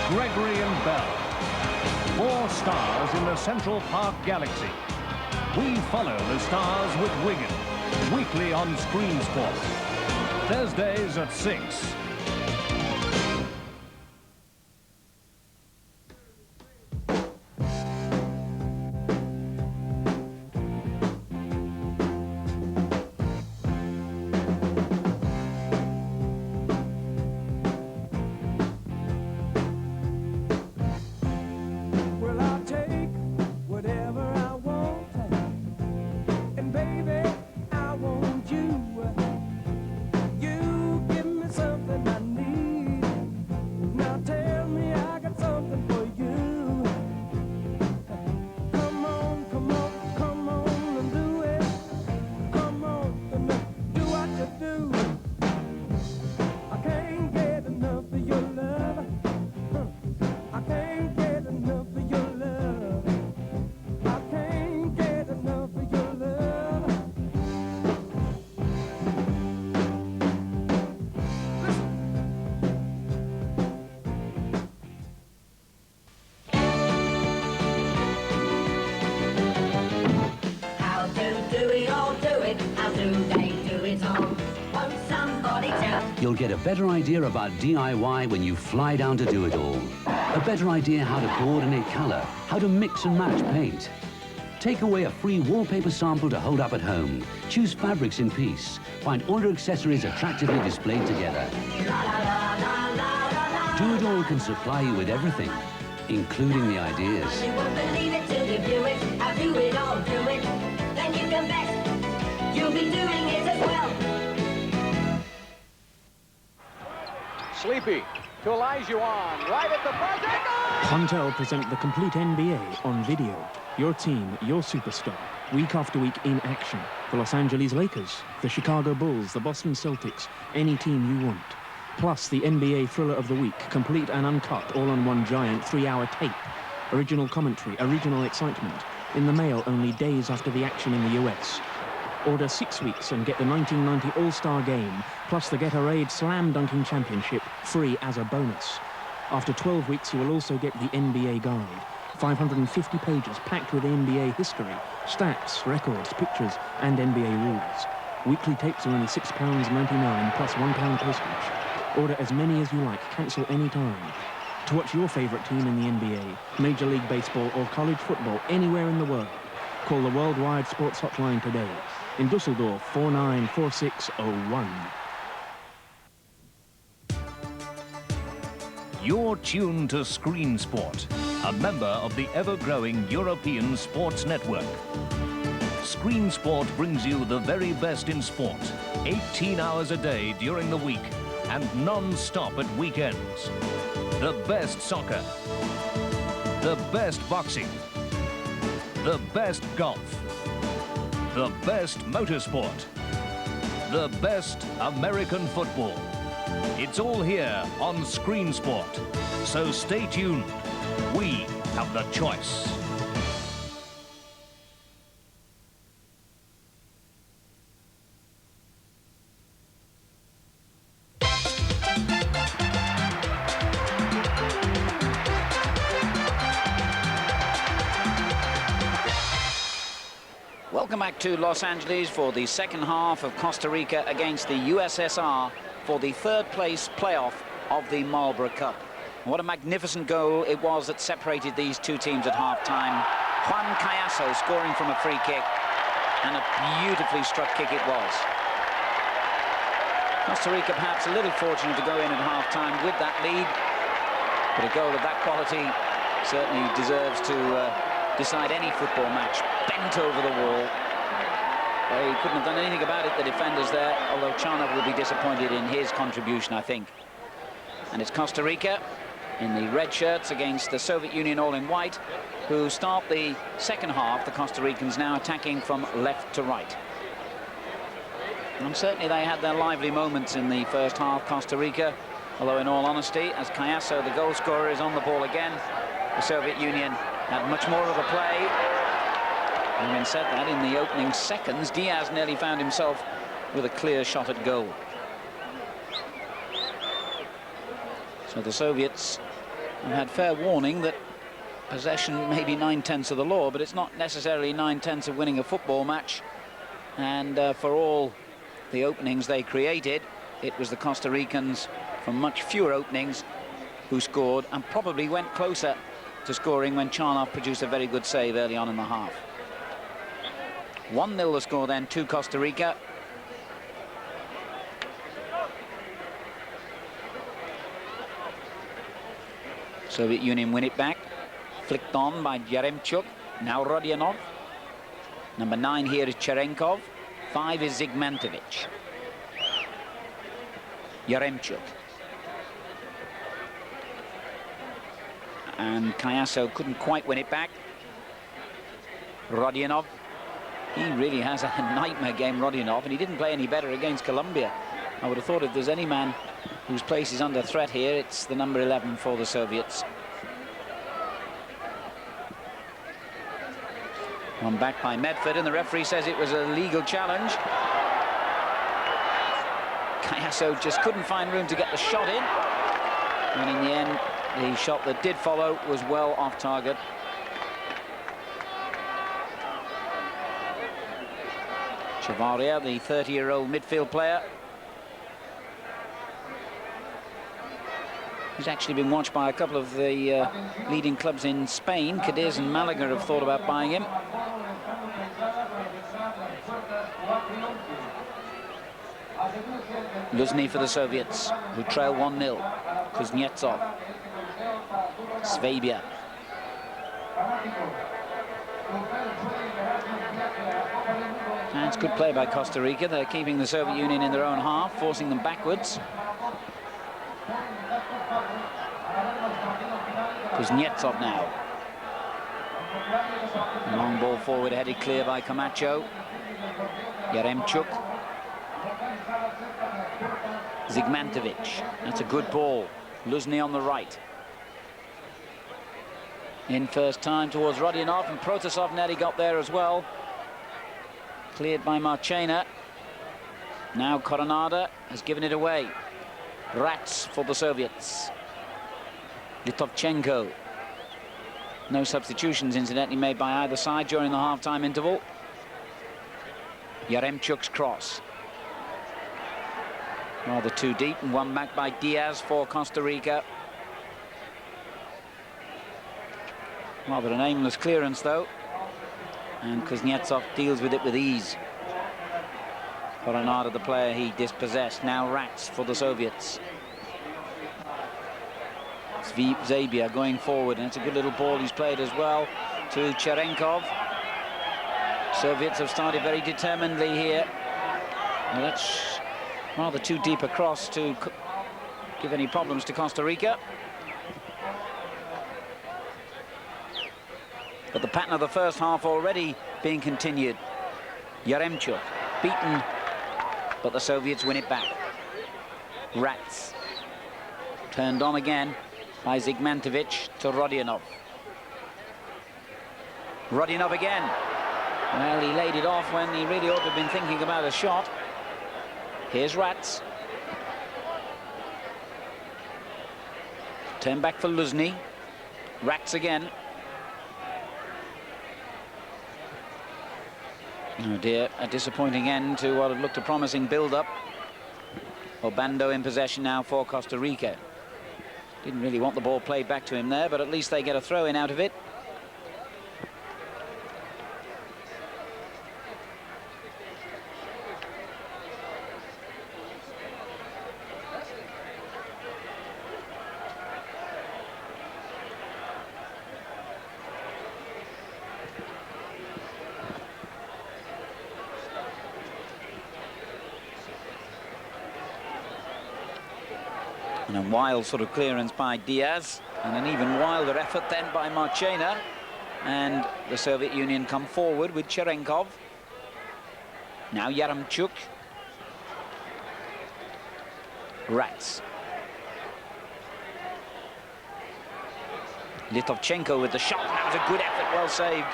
Gregory and Bell. 4 stars in the Central Park Galaxy. We follow the stars with Wigan, weekly on Screen Sport. Thursdays at 6. You'll get a better idea about DIY when you fly down to do it all. A better idea how to coordinate color, how to mix and match paint. Take away a free wallpaper sample to hold up at home. Choose fabrics in peace. Find all your accessories attractively displayed together. Do It All can supply you with everything, including the ideas. You won't believe it till you view it. I'll do it all, do it. Then you can bet you'll be doing it as well. Sleepy to Olajuwon, right at the buzzer. Quantel present the complete NBA on video. Your team, your superstar, week after week in action. The Los Angeles Lakers, the Chicago Bulls, the Boston Celtics, any team you want. Plus the NBA Thriller of the Week, complete and uncut, all on one giant 3-hour tape. Original commentary, original excitement. In the mail only days after the action in the US. Order 6 weeks and get the 1990 All-Star Game, plus the Gatorade Slam Dunking Championship, free as a bonus. After 12 weeks, you will also get the NBA Guide. 550 pages packed with NBA history, stats, records, pictures, and NBA rules. Weekly tapes are only £6.99 plus £1 postage. Order as many as you like, cancel any time. To watch your favorite team in the NBA, Major League Baseball, or college football anywhere in the world, call the Worldwide Sports Hotline today. In Dusseldorf, 494601. You're tuned to Screen Sport, a member of the ever-growing European Sports Network. Screen Sport brings you the very best in sport, 18 hours a day during the week and non-stop at weekends. The best soccer, the best boxing, the best golf, the best motorsport, the best American football. It's all here on Screen Sport, so stay tuned. We have the choice. Welcome back to Los Angeles for the second half of Costa Rica against the USSR for the third place playoff of the Marlboro Cup. What a magnificent goal it was that separated these two teams at half-time. Juan Kaiassо scoring from a free kick, and a beautifully struck kick it was. Costa Rica perhaps a little fortunate to go in at half-time with that lead, but a goal of that quality certainly deserves to decide any football match. Bent over the wall. They couldn't have done anything about it, the defenders there, although Chanov will be disappointed in his contribution, I think. And it's Costa Rica in the red shirts against the Soviet Union all in white, who start the second half. The Costa Ricans now attacking from left to right. And certainly they had their lively moments in the first half, Costa Rica, although in all honesty, as Kaiassо, the goal scorer, is on the ball again, the Soviet Union had much more of the play. Having said that, in the opening seconds, Dias nearly found himself with a clear shot at goal. So the Soviets have had fair warning that possession may be 9/10 of the law, but it's not necessarily 9/10 of winning a football match. And for all the openings they created, it was the Costa Ricans from much fewer openings who scored, and probably went closer to scoring when Chanov produced a very good save early on in the half. 1-0 the score then to Costa Rica. Soviet Union win it back. Flicked on by Yaremchuk. Now Rodionov. Number 9 here is Cherenkov. 5 is Zygmantovich. Yaremchuk. And Kaiasso couldn't quite win it back. Rodionov. He really has a nightmare game, Rodionov, and he didn't play any better against Colombia. I would have thought if there's any man whose place is under threat here, it's the number 11 for the Soviets. One back by Medford, and the referee says it was a legal challenge. Kaiasso just couldn't find room to get the shot in. And in the end, the shot that did follow was well off target. Chavariya, the 30-year-old midfield player, he's actually been watched by a couple of the leading clubs in Spain. Cadiz and Malaga have thought about buying him. Luzhny for the Soviets, who trail 1-0. Kuznetsov. Cveiba. That's good play by Costa Rica. They're keeping the Soviet Union in their own half, forcing them backwards. Kuznetsov now. Long ball forward, headed clear by Camacho. Yaremchuk. Zygmantovich. That's a good ball. Luzhny on the right. In first time towards Rodionov, and Protasov nearly got there as well. Cleared by Marchena. Now Coronado has given it away. Rats for the Soviets. Litovchenko. No substitutions, incidentally, made by either side during the half-time interval. Yaremchuk's cross. Rather too deep, and one back by Dias for Costa Rica. Rather an aimless clearance, though. And Kuznetsov deals with it with ease. Coronado, the player he dispossessed. Now Rats for the Soviets. Cveiba going forward, and it's a good little ball he's played as well to Cherenkov. Soviets have started very determinedly here. Well, that's rather too deep a cross to give any problems to Costa Rica. But the pattern of the first half already being continued. Yaremchuk beaten, but the Soviets win it back. Rats turned on again by Zygmantovich to Rodionov. Rodionov again. Well, he laid it off when he really ought to have been thinking about a shot. Here's Rats. Turn back for Luzhny. Rats again. Oh dear, a disappointing end to what had looked a promising build-up. Obandо in possession now for Costa Rica. Didn't really want the ball played back to him there, but at least they get a throw-in out of it. And a wild sort of clearance by Dias, and an even wilder effort then by Marchena. And the Soviet Union come forward with Cherenkov. Now Yaremchuk. Rats. Litovchenko with the shot. That was a good effort, well saved.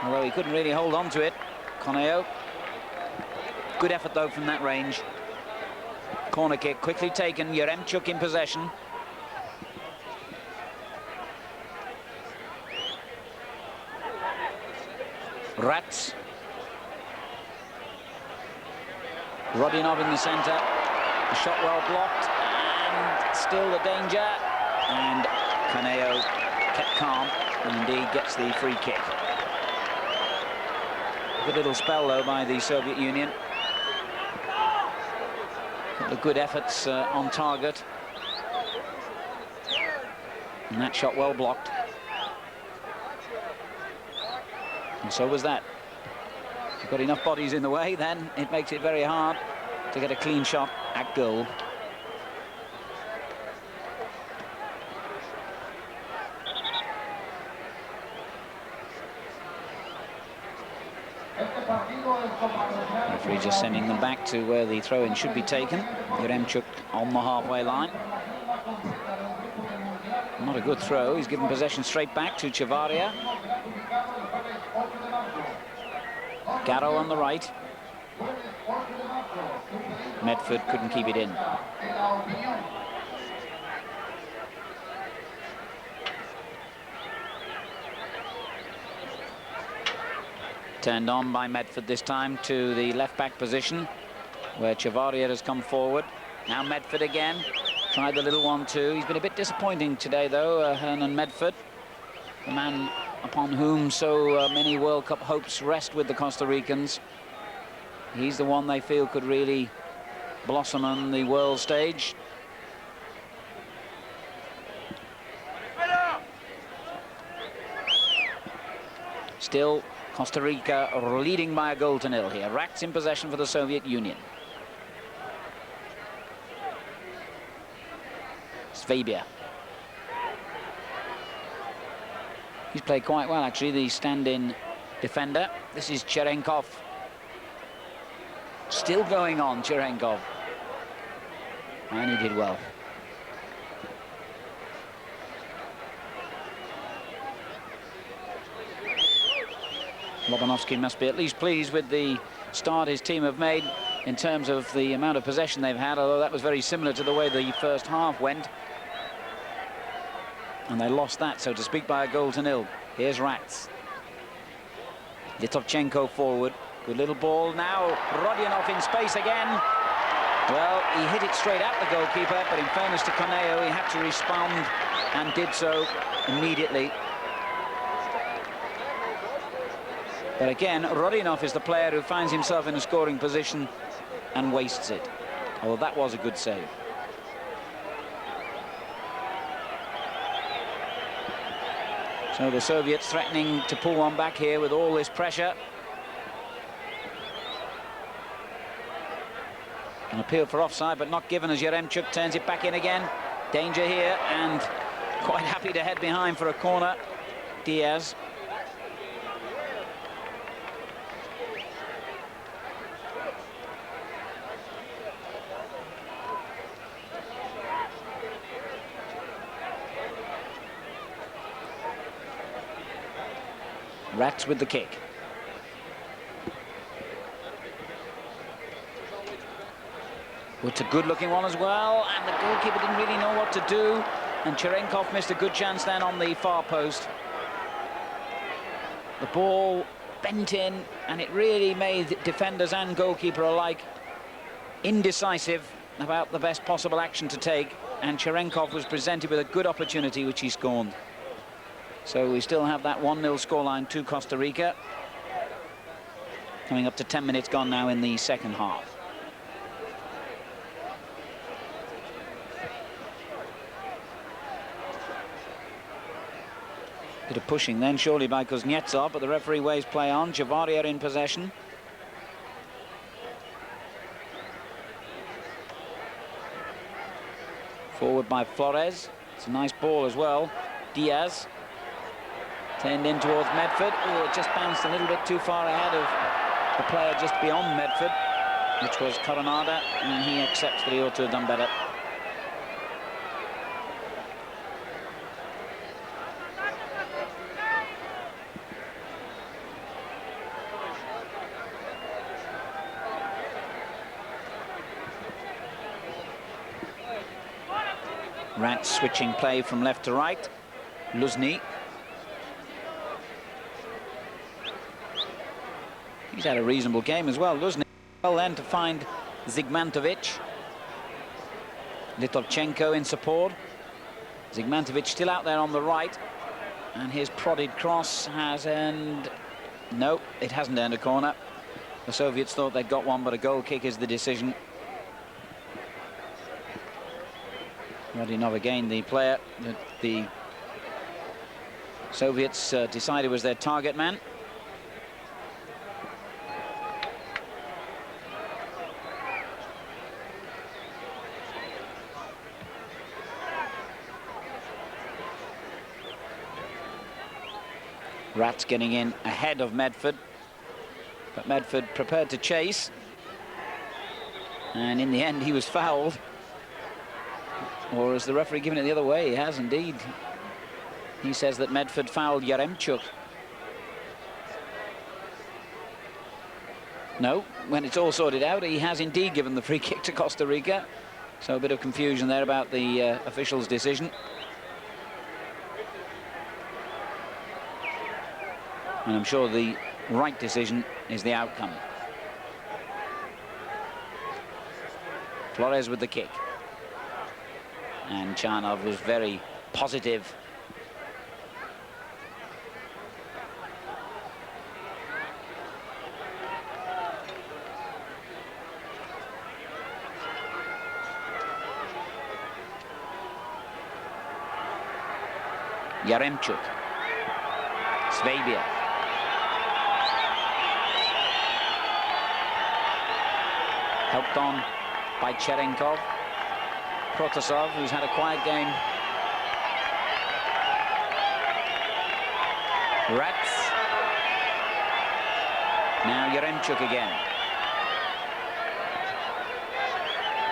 Although he couldn't really hold on to it. Conejo. Good effort though from that range. Corner kick quickly taken. Yaremchuk in possession. Rats. Rodionov in the centre. The shot well blocked, and still the danger. And Coneo kept calm, and indeed gets the free kick. Good little spell, though, by the Soviet Union. The good efforts on target. And that shot well blocked. And so was that. If you've got enough bodies in the way, then it makes it very hard to get a clean shot at goal. Referee just sending them back to where the throw-in should be taken. Yaremchuk on the halfway line. Not a good throw. He's given possession straight back to Chavarria. Garro on the right. Medford couldn't keep it in. Turned on by Medford this time to the left-back position, where Chavarier has come forward. Now Medford again. Tried the little 1-2. He's been a bit disappointing today, though, Hernan Medford, the man upon whom so many World Cup hopes rest with the Costa Ricans. He's the one they feel could really blossom on the world stage. Still, Costa Rica leading by a 1-0 here. Rats in possession for the Soviet Union. Cvejba. He's played quite well, actually, the stand-in defender. This is Cherenkov. Still going on, Cherenkov. And he did well. Lobanovsky must be at least pleased with the start his team have made in terms of the amount of possession they've had, although that was very similar to the way the first half went. And they lost that, so to speak, by a 0-0. Here's Rats. Litovchenko forward. Good little ball now. Rodionov in space again. Well, he hit it straight at the goalkeeper, but in fairness to Coneo, he had to respond and did so immediately. But again, Rodionov is the player who finds himself in a scoring position and wastes it. Although that was a good save. So the Soviets threatening to pull one back here with all this pressure. An appeal for offside, but not given as Yaremchuk turns it back in again. Danger here, and quite happy to head behind for a corner. Dias. Rats with the kick. It's a good-looking one as well, and the goalkeeper didn't really know what to do, and Cherenkov missed a good chance then on the far post. The ball bent in, and it really made defenders and goalkeeper alike indecisive about the best possible action to take, and Cherenkov was presented with a good opportunity, which he scorned. So we still have that 1-0 scoreline to Costa Rica. Coming up to 10 minutes gone now in the second half. Bit of pushing then, surely, by Kuznetsov, but the referee waves play on. Chavarier in possession. Forward by Florez. It's a nice ball as well. Dias. Turned in towards Medford. Oh, it just bounced a little bit too far ahead of the player just beyond Medford, which was Coronado, and he accepts that he ought to have done better. Rats switching play from left to right. Luzny. He's had a reasonable game as well. Luzhny well then to find Zygmantovich. Litovchenko in support. Zygmantovich still out there on the right. And his prodded cross has earned... No, it hasn't earned a corner. The Soviets thought they'd got one, but a goal kick is the decision. Rodionov again, the player that the Soviets decided was their target man. Rats getting in ahead of Medford, but Medford prepared to chase, and in the end he was fouled. Or is the referee giving it the other way? He has indeed. He says that Medford fouled Yaremchuk. No, when it's all sorted out, he has indeed given the free kick to Costa Rica. So a bit of confusion there about the official's decision. And I'm sure the right decision is the outcome. Flores with the kick. And Chanov was very positive. Yaremchuk. Cvейба. Helped on by Cherenkov. Protasov, who's had a quiet game. Rats. Now Yaremchuk again.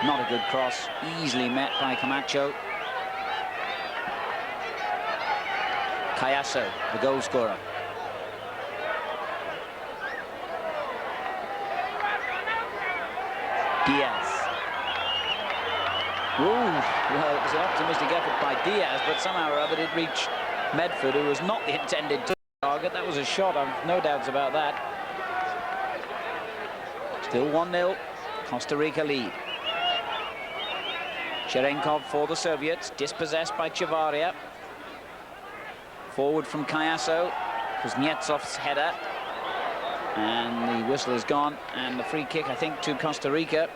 Not a good cross, easily met by Camacho. Kaiasso, the goal scorer. Dias. Ooh, well, it was an optimistic effort by Dias, but somehow or other it reached Medford, who was not the intended target. That was a shot, I've no doubts about that. Still 1-0, Costa Rica lead. Cherenkov for the Soviets, dispossessed by Chavarria. Forward from Kaiasso, Kuznetsov's header. And the whistle is gone, and the free kick, I think, to Costa Rica.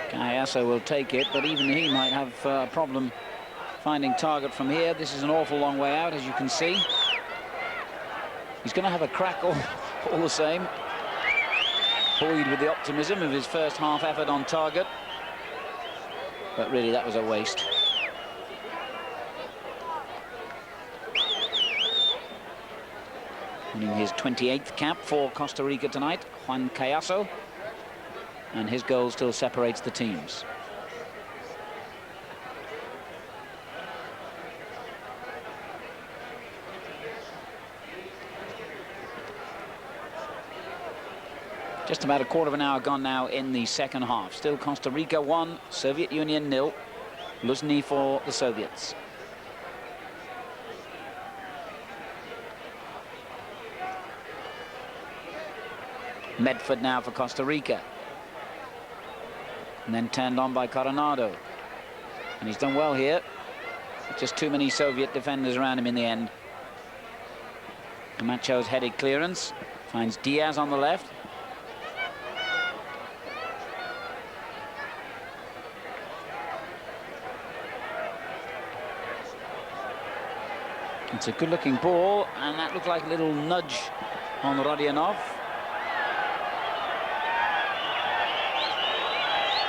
Kaiasso will take it, but even he might have a problem finding target from here. This is an awful long way out, as you can see. He's going to have a crack all the same. Buoyed with the optimism of his first half effort on target. But really, that was a waste. Winning his 28th cap for Costa Rica tonight, Juan Kaiasso. And his goal still separates the teams. Just about a quarter of an hour gone now in the second half. Still Costa Rica 1, Soviet Union 0. Luzhny for the Soviets. Medford now for Costa Rica. And then turned on by Coronado. And he's done well here. Just too many Soviet defenders around him in the end. Camacho's headed clearance. Finds Dias on the left. It's a good-looking ball, and that looked like a little nudge on Rodionov.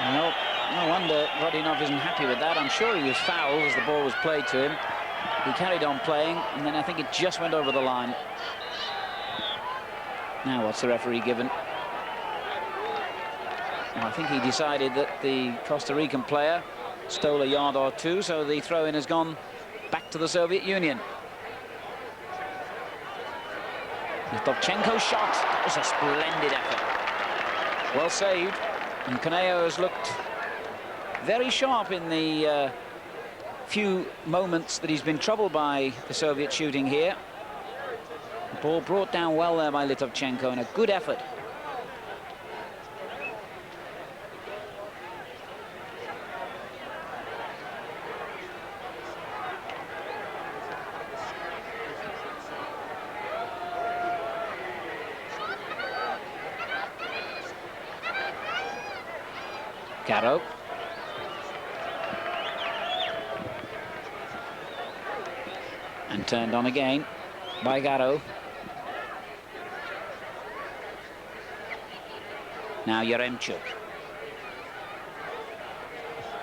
Well, no wonder Rodionov isn't happy with that. I'm sure he was fouled as the ball was played to him. He carried on playing, and then I think it just went over the line. Now, what's the referee given? Well, I think he decided that the Costa Rican player stole a yard or two, so the throw-in has gone back to the Soviet Union. Tovchenko's shot. That was a splendid effort. Well saved. And Coneo has looked very sharp in the few moments that he's been troubled by the Soviet shooting here. The ball brought down well there by Tovchenko, and a good effort. Garro. And turned on again by Garro. Now Yaremchuk.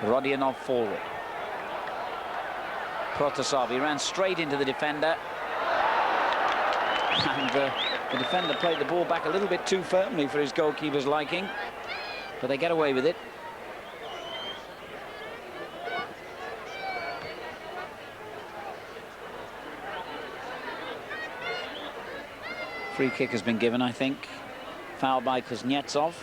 Rodionov forward. Protasov, he ran straight into the defender. And the defender played the ball back a little bit too firmly for his goalkeeper's liking. But they get away with it. Free kick has been given, I think. Foul by Kuznetsov.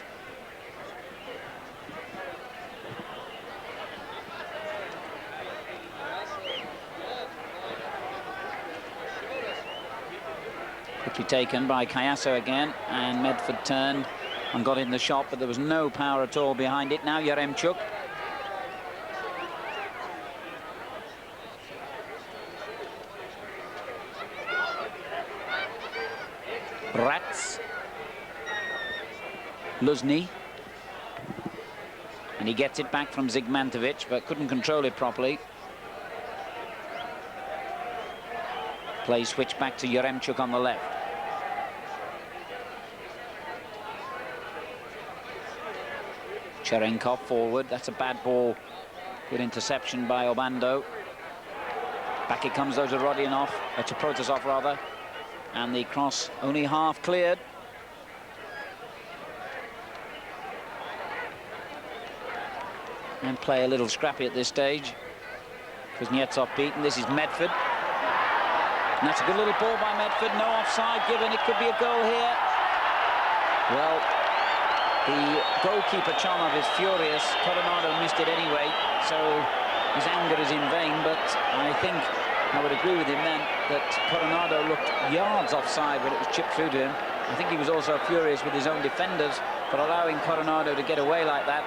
Quickly taken by Kaiasso again, and Medford turned and got in the shot, but there was no power at all behind it. Now Yaremchuk. Rats. Luzny. And he gets it back from Zygmantovich, but couldn't control it properly. Play switch back to Yaremchuk on the left. Cherenkov forward. That's a bad ball. Good interception by Obandо. Back it comes though to Rodionov, to Protasov rather. And the cross only half cleared. And play a little scrappy at this stage. Kuznetsov beaten. This is Medford. And that's a good little ball by Medford. No offside given. It could be a goal here. Well, the goalkeeper Chanov is furious. Coronado missed it anyway, so his anger is in vain. But I think I would agree with him then that Coronado looked yards offside when it was chipped through to him. I think he was also furious with his own defenders for allowing Coronado to get away like that.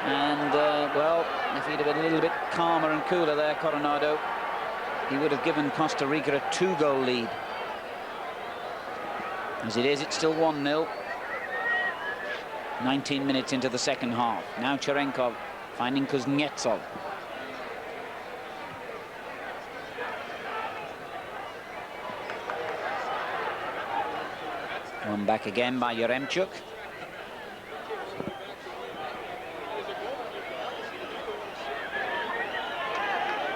And, well, if he'd have been a little bit calmer and cooler there, Coronado, he would have given Costa Rica a 2-goal lead. As it is, it's still 1-0. 19 minutes into the second half. Now Cherenkov finding Kuznetsov. One back again by Yaremchuk.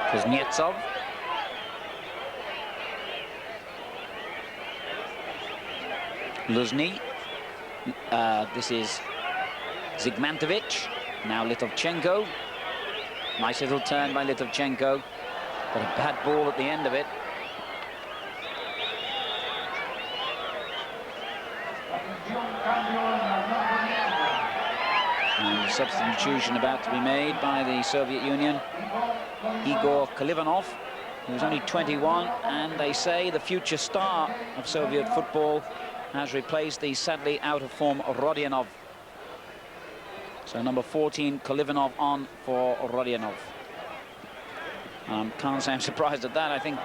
Kuznetsov. Luzny. This is Zygmantovich. Now Tovchenko. Nice little turn by Tovchenko, but a bad ball at the end of it. And substitution about to be made by the Soviet Union. Igor Kalivanov, who's only 21, and they say the future star of Soviet football, has replaced the sadly out-of-form Rodionov. So number 14, Kalivanov on for Rodionov. Can't say I'm surprised at that. I think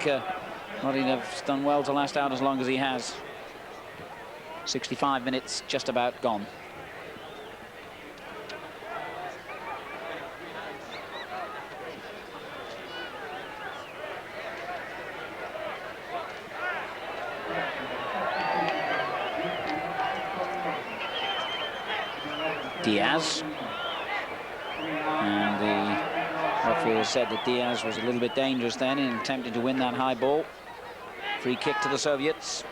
Rodionov's done well to last out as long as he has. 65 minutes just about gone. Dias, and the referee has said that Dias was a little bit dangerous then in attempting to win that high ball. Free kick to the Soviets.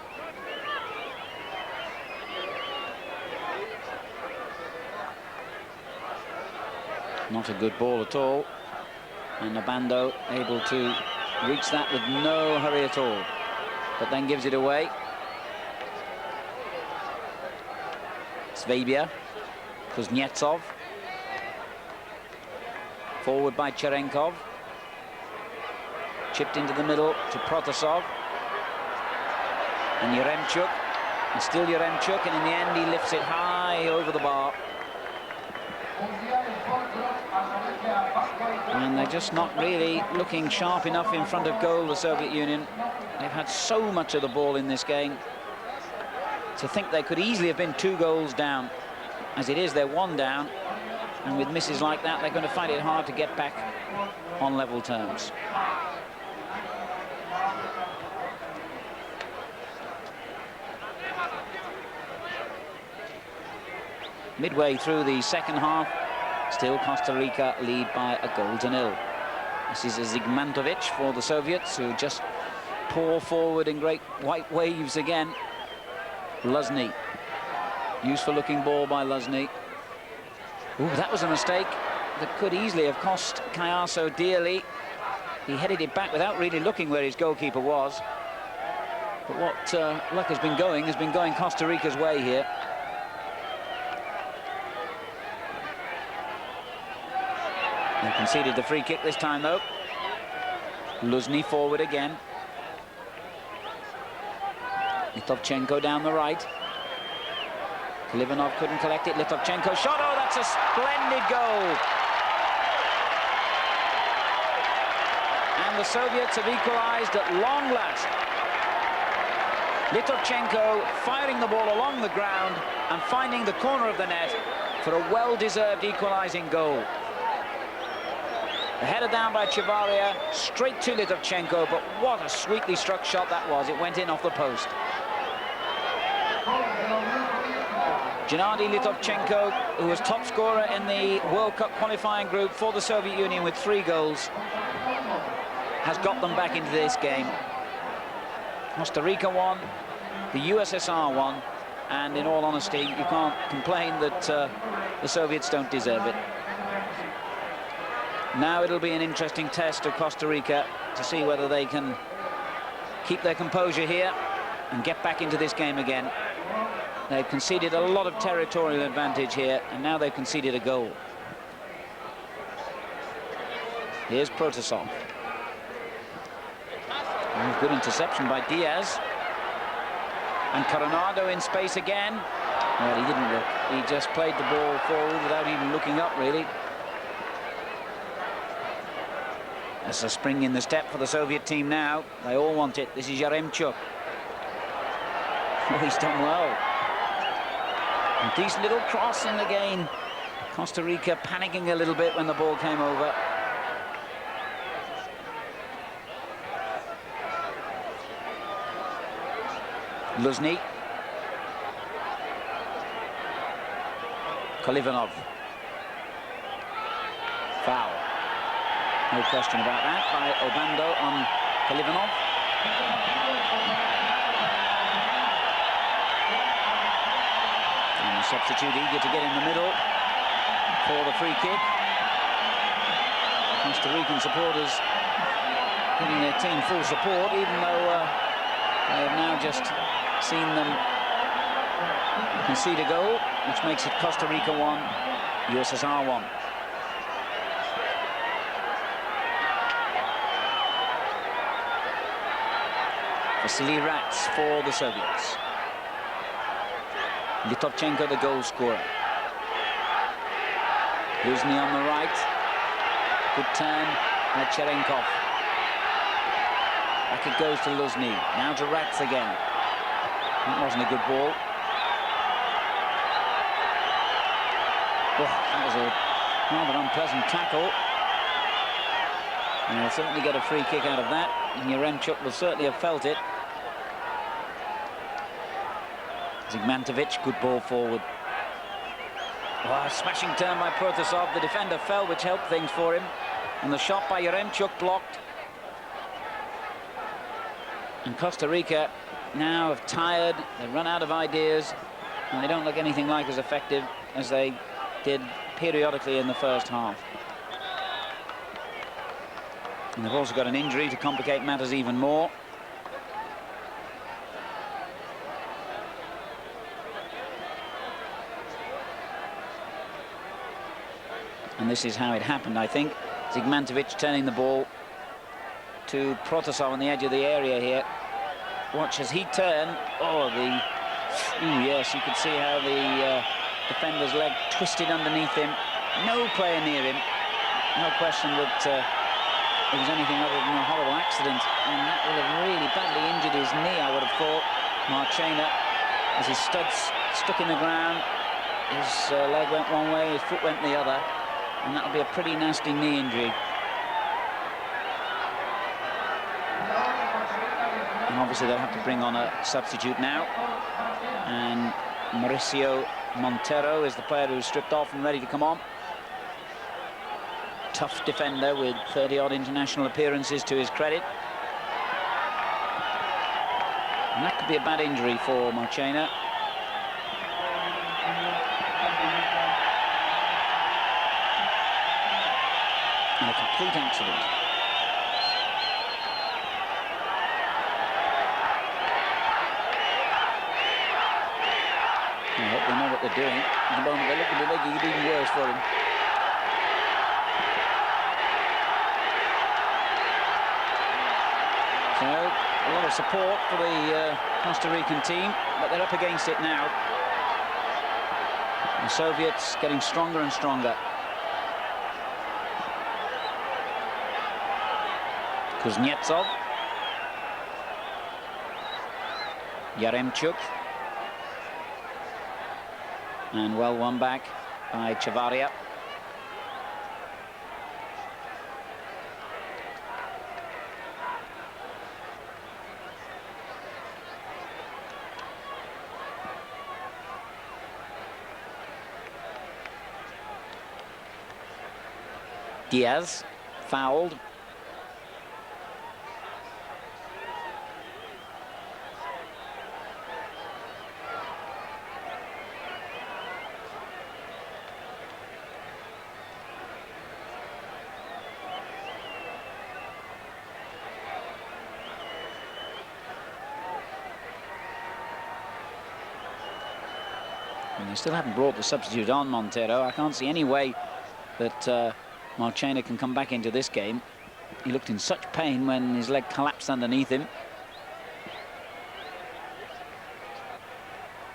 Not a good ball at all, and Obandо able to reach that with no hurry at all, but then gives it away. Cveiba, Kuznecov. Forward by Cherenkov. Chipped into the middle to Protasov. And Yaremchuk. And still Yaremchuk, and in the end he lifts it high over the bar. And they're just not really looking sharp enough in front of goal, the Soviet Union. They've had so much of the ball in this game. To think they could easily have been 2 goals down. As it is, they're 1 down. And with misses like that, they're going to find it hard to get back on level terms. Midway through the second half, still Costa Rica lead by a 0-0. This is a Zygmantovich for the Soviets, who just pour forward in great white waves again. Luzny. Useful looking ball by Luzny. Ooh, that was a mistake that could easily have cost Kaiasso dearly. He headed it back without really looking where his goalkeeper was. But what luck has been going Costa Rica's way here. They conceded the free kick this time, though. Luzny forward again. Litovchenko down the right. Klivanov couldn't collect it. Litovchenko shot. Oh, that's a splendid goal. And the Soviets have equalized at long last. Litovchenko firing the ball along the ground and finding the corner of the net for a well-deserved equalizing goal. The header down by Chavarria, straight to Litovchenko, but what a sweetly struck shot that was. It went in off the post. Gennady Litovchenko, who was top scorer in the World Cup qualifying group for the Soviet Union with 3 goals, has got them back into this game. Costa Rica won, the USSR won, and in all honesty, you can't complain that the Soviets don't deserve it. Now it'll be an interesting test of Costa Rica to see whether they can keep their composure here and get back into this game again. They've conceded a lot of territorial advantage here, and now they've conceded a goal. Here's Protasov. Good interception by Dias. And Coronado in space again. Well, he didn't look. He just played the ball forward without even looking up, really. That's a spring in the step for the Soviet team now. They all want it. This is Yaremchuk. Oh, he's done well. A decent little cross, and again, Costa Rica panicking a little bit when the ball came over. Luzny. Klivanov. Foul. No question about that by Obandо on Klivanov. And the substitute eager to get in the middle for the free kick. Costa Rican supporters giving their team full support, even though they have now just seen them concede a goal, which makes it Costa Rica 1, USSR 1. Vasily Rats for the Soviets. Litovchenko, the goal scorer. Luzny on the right. Good turn by Cherenkov. Back it goes to Luzny. Now to Rats again. That wasn't a good ball. Oh, that was a rather unpleasant tackle. And they'll certainly get a free kick out of that. And Yaremchuk will certainly have felt it. Zygmantowicz, good ball forward. Oh, a smashing turn by Protasov. The defender fell, which helped things for him. And the shot by Yaremchuk blocked. And Costa Rica now have tired. They've run out of ideas. And they don't look anything like as effective as they did periodically in the first half. And they've also got an injury to complicate matters even more. And this is how it happened, I think. Zygmantovich turning the ball to Protasov on the edge of the area here. Watch as he turned. Oh, ooh, yes, you could see how the defender's leg twisted underneath him. No player near him. No question that it was anything other than a horrible accident, and that will have really badly injured his knee, I would have thought. Marchena, as his studs stuck in the ground, his leg went one way, his foot went the other, and that'll be a pretty nasty knee injury. And obviously they'll have to bring on a substitute now, and Mauricio Montero is the player who's stripped off and ready to come on. Tough defender with 30-odd international appearances to his credit. And that could be a bad injury for Marchena. And a complete accident. I hope they know what they're doing. At the moment, they're looking to make it even worse for him. So, a lot of support for the Costa Rican team, but they're up against it now. The Soviets getting stronger and stronger. Kuznetsov. Yaremchuk. And well won back by Chavarria. Dias fouled. And they still haven't brought the substitute on, Montero. I can't see any way that Marchena can come back into this game. He looked in such pain when his leg collapsed underneath him.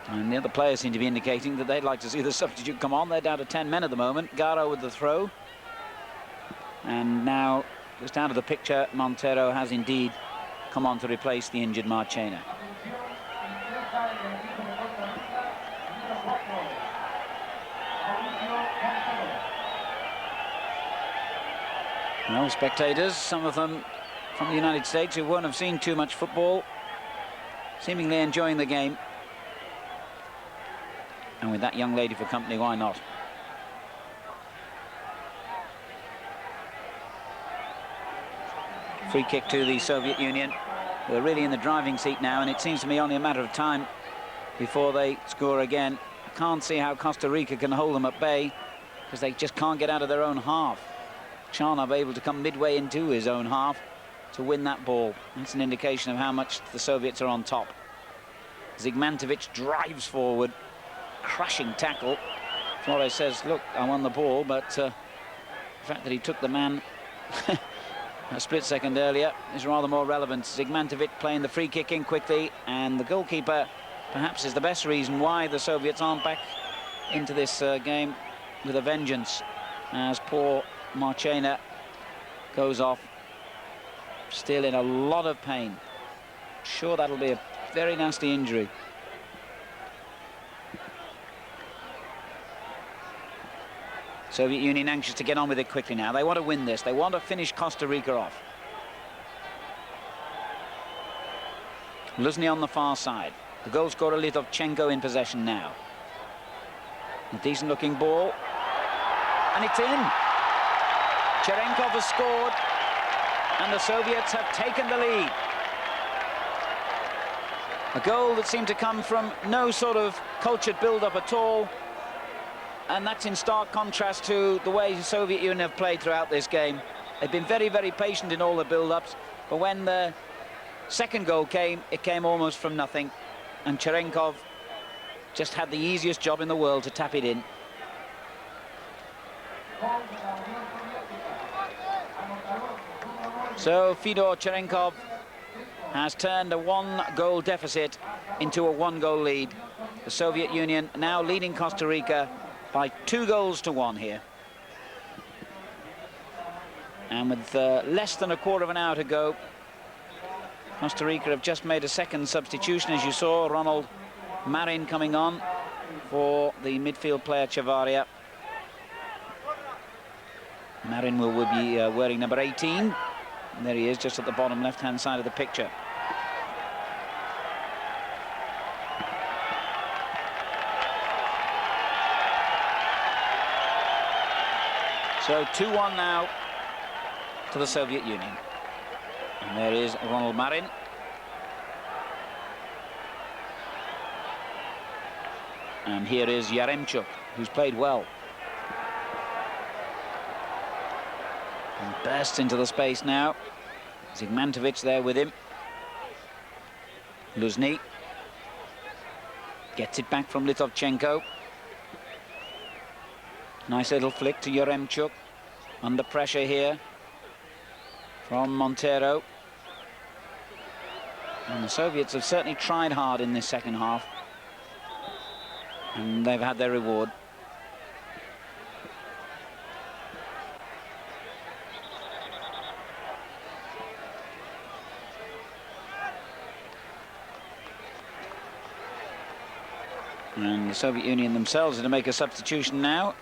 And the other players seem to be indicating that they'd like to see the substitute come on. They're down to 10 men at the moment. Garro with the throw. And now, just out of the picture, Montero has indeed come on to replace the injured Marchena. Well, spectators, some of them from the United States who won't have seen too much football, seemingly enjoying the game. And with that young lady for company, why not? Free kick to the Soviet Union, who are really in the driving seat now, and it seems to me only a matter of time before they score again. I can't see how Costa Rica can hold them at bay, because they just can't get out of their own half. Chanov able to come midway into his own half to win that ball. That's an indication of how much the Soviets are on top. Zygmantovich drives forward, crashing tackle. Flores says, look, I won the ball, but the fact that he took the man a split second earlier is rather more relevant. Zygmantovich playing the free kick in quickly, and the goalkeeper perhaps is the best reason why the Soviets aren't back into this game with a vengeance, as poor Marchena goes off, still in a lot of pain. Sure, that'll be a very nasty injury. Soviet Union anxious to get on with it quickly now. They want to win this. They want to finish Costa Rica off. Luzhny on the far side. The goal scorer Litovchenko in possession now. A decent looking ball. And it's in. Cherenkov has scored, and the Soviets have taken the lead. A goal that seemed to come from no sort of cultured build-up at all, and that's in stark contrast to the way the Soviet Union have played throughout this game. They've been very, very patient in all the build-ups, but when the second goal came, it came almost from nothing, and Cherenkov just had the easiest job in the world to tap it in. So Fedor Cherenkov has turned a 1-goal deficit into a 1-goal lead. The Soviet Union now leading Costa Rica by 2-1 here. And with less than a quarter of an hour to go, Costa Rica have just made a second substitution, as you saw. Ronald Marin coming on for the midfield player Chavariya. Marin will be wearing number 18. And there he is, just at the bottom left-hand side of the picture. So 2-1 now to the Soviet Union. And there is Ronald Marin. And here is Yaremchuk, who's played well. And bursts into the space now. Zygmantovich there with him. Luzhny gets it back from Litovchenko. Nice little flick to Yaremchuk. Under pressure here from Montero. And the Soviets have certainly tried hard in this second half. And they've had their reward. And the Soviet Union themselves are to make a substitution now.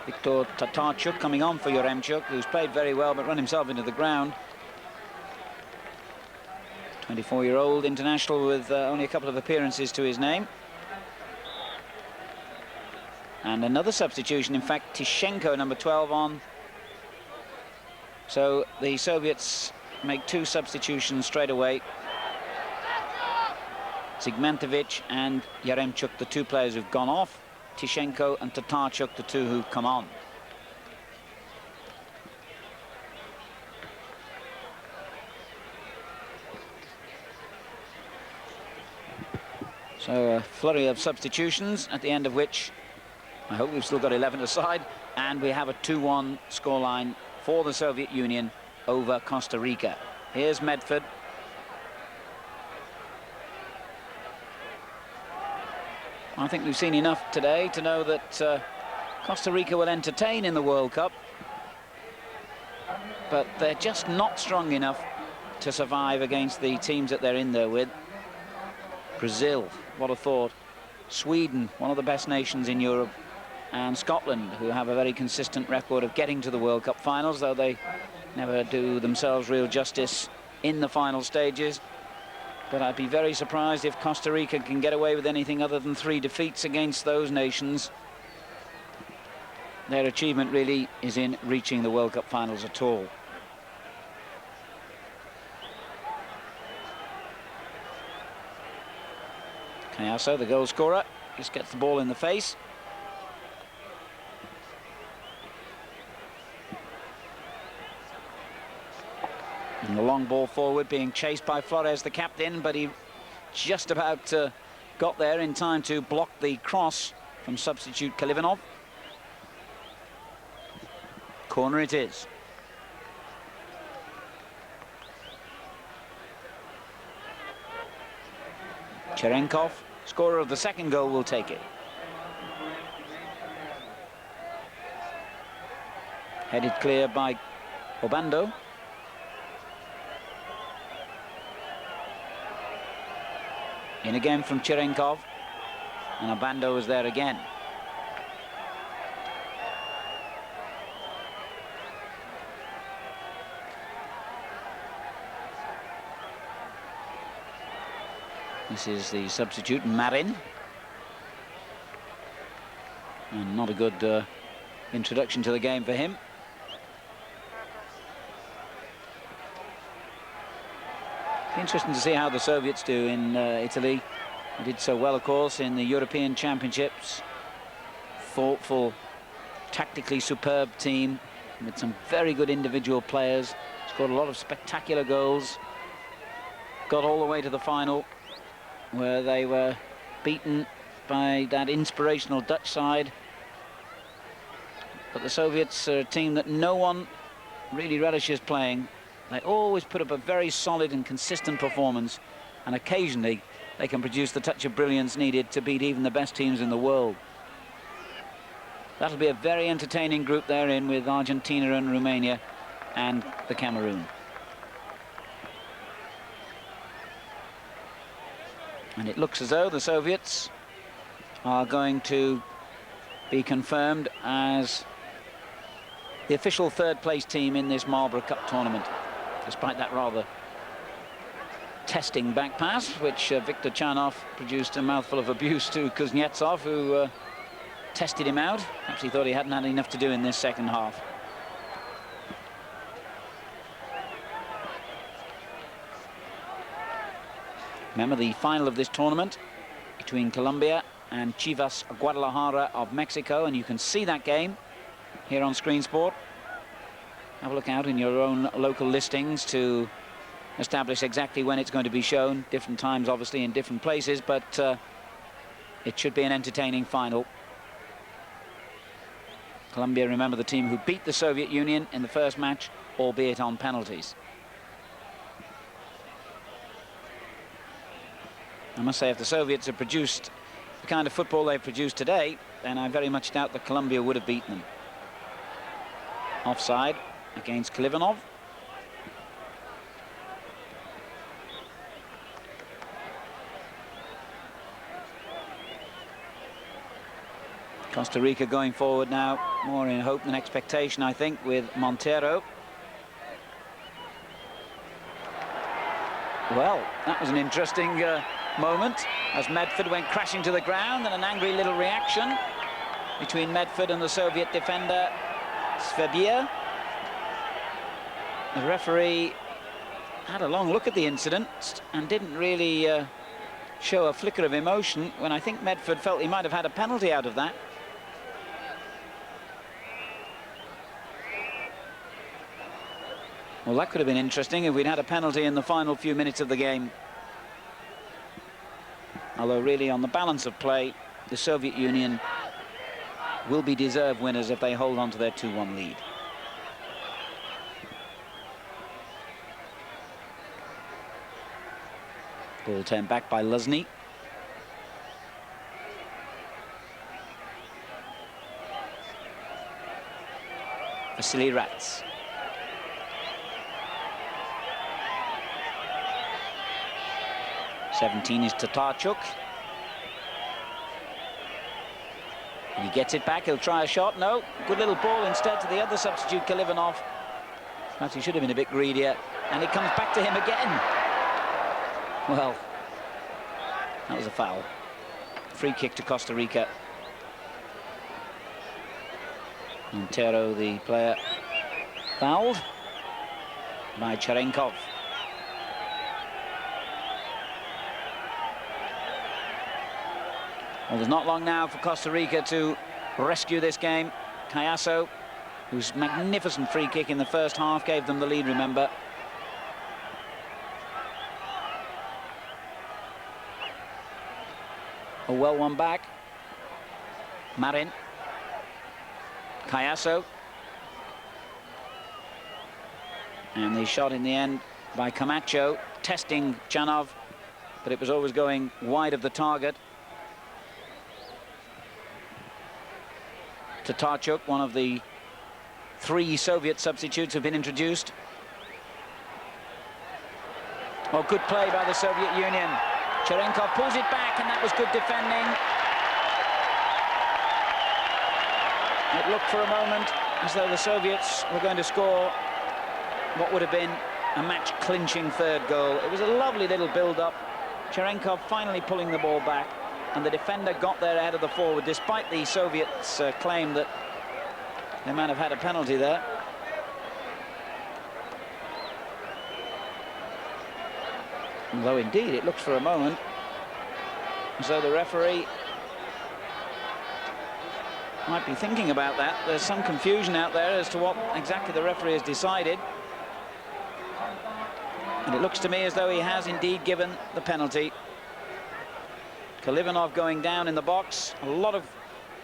Viktor Tatarchuk coming on for Yaremchuk, who's played very well but run himself into the ground. 24-year-old international with only a couple of appearances to his name. And another substitution, in fact, Tищенко, number 12, on. So the Soviets make two substitutions straight away. Zygmantovich and Yaremchuk, the two players who've gone off. Tищенко and Tatarchuk, the two who've come on. So a flurry of substitutions, at the end of which I hope we've still got 11 aside, and we have a 2-1 scoreline for the Soviet Union over Costa Rica. Here's Medford. I think we've seen enough today to know that Costa Rica will entertain in the World Cup, but they're just not strong enough to survive against the teams that they're in there with. Brazil, what a thought. Sweden, one of the best nations in Europe, and Scotland, who have a very consistent record of getting to the World Cup finals, though they never do themselves real justice in the final stages. But I'd be very surprised if Costa Rica can get away with anything other than 3 defeats against those nations. Their achievement really is in reaching the World Cup finals at all. Kaiasso, the goal scorer, just gets the ball in the face. And the long ball forward being chased by Florez, the captain, but he just about got there in time to block the cross from substitute Kalivanov. Corner it is. Cherenkov, scorer of the second goal, will take it. Headed clear by Obandо. In again from Cherenkov, and Obandо is there again. This is the substitute, Marin. And not a good introduction to the game for him. Interesting to see how the Soviets do in Italy. They did so well, of course, in the European Championships. Thoughtful, tactically superb team with some very good individual players. Scored a lot of spectacular goals. Got all the way to the final, where they were beaten by that inspirational Dutch side. But the Soviets are a team that no one really relishes playing. They always put up a very solid and consistent performance, and occasionally they can produce the touch of brilliance needed to beat even the best teams in the world. That'll be a very entertaining group they're in, with Argentina and Romania and the Cameroon. And it looks as though the Soviets are going to be confirmed as the official third-place team in this Marlboro Cup tournament, despite that rather testing back pass, which Viktor Chanov produced a mouthful of abuse to Kuznetsov, who tested him out. Perhaps he thought he hadn't had enough to do in this second half. Remember the final of this tournament between Colombia and Chivas Guadalajara of Mexico, and you can see that game here on Screen Sport. Have a look out in your own local listings to establish exactly when it's going to be shown. Different times, obviously, in different places, but it should be an entertaining final. Colombia, remember, the team who beat the Soviet Union in the first match, albeit on penalties. I must say, if the Soviets had produced the kind of football they've produced today, then I very much doubt that Colombia would have beaten them. Offside against Klivanov. Costa Rica going forward now, more in hope than expectation, I think, with Montero. Well, that was an interesting moment as Medford went crashing to the ground, and an angry little reaction between Medford and the Soviet defender Cveiba. The referee had a long look at the incident and didn't really show a flicker of emotion, when I think Medford felt he might have had a penalty out of that. Well, that could have been interesting if we'd had a penalty in the final few minutes of the game. Although really, on the balance of play, the Soviet Union will be deserved winners if they hold on to their 2-1 lead. Ball turned back by Luzhny. Vasily Rats. '17 is Tatarchuk. And he gets it back, he'll try a shot, no. Good little ball instead to the other substitute, Klivanov. Perhaps he should have been a bit greedier. And it comes back to him again. Well, that was a foul. Free kick to Costa Rica. Montero, the player, fouled by Cherenkov. Well, there's not long now for Costa Rica to rescue this game. Kaiasso, whose magnificent free kick in the first half gave them the lead, remember. A well one back. Marin. Kaiasso. And the shot in the end by Camacho, testing Chanov, but it was always going wide of the target. Tatarchuk, one of the 3 Soviet substitutes who've been introduced. Oh, good play by the Soviet Union. Cherenkov pulls it back, and that was good defending. It looked for a moment as though the Soviets were going to score what would have been a match-clinching third goal. It was a lovely little build-up. Cherenkov finally pulling the ball back, and the defender got there ahead of the forward, despite the Soviets' claim that they might have had a penalty there. Although indeed it looked for a moment as though the referee might be thinking about that. There's some confusion out there as to what exactly the referee has decided. And it looks to me as though he has indeed given the penalty. Klivanov going down in the box. A lot of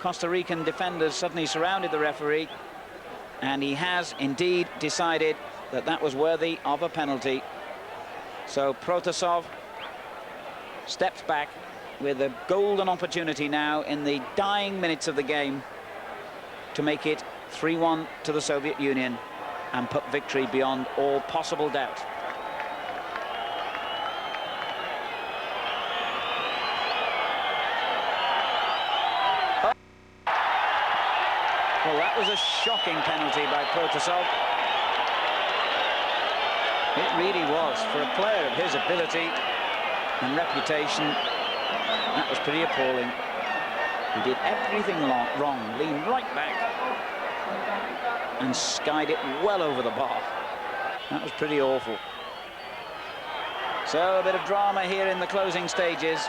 Costa Rican defenders suddenly surrounded the referee, and he has indeed decided that that was worthy of a penalty. So Protasov steps back with a golden opportunity now in the dying minutes of the game to make it 3-1 to the Soviet Union and put victory beyond all possible doubt. Well, that was a shocking penalty by Protasov. It really was. For a player of his ability and reputation, that was pretty appalling. He did everything wrong, leaned right back and skied it well over the bar. That was pretty awful. So a bit of drama here in the closing stages.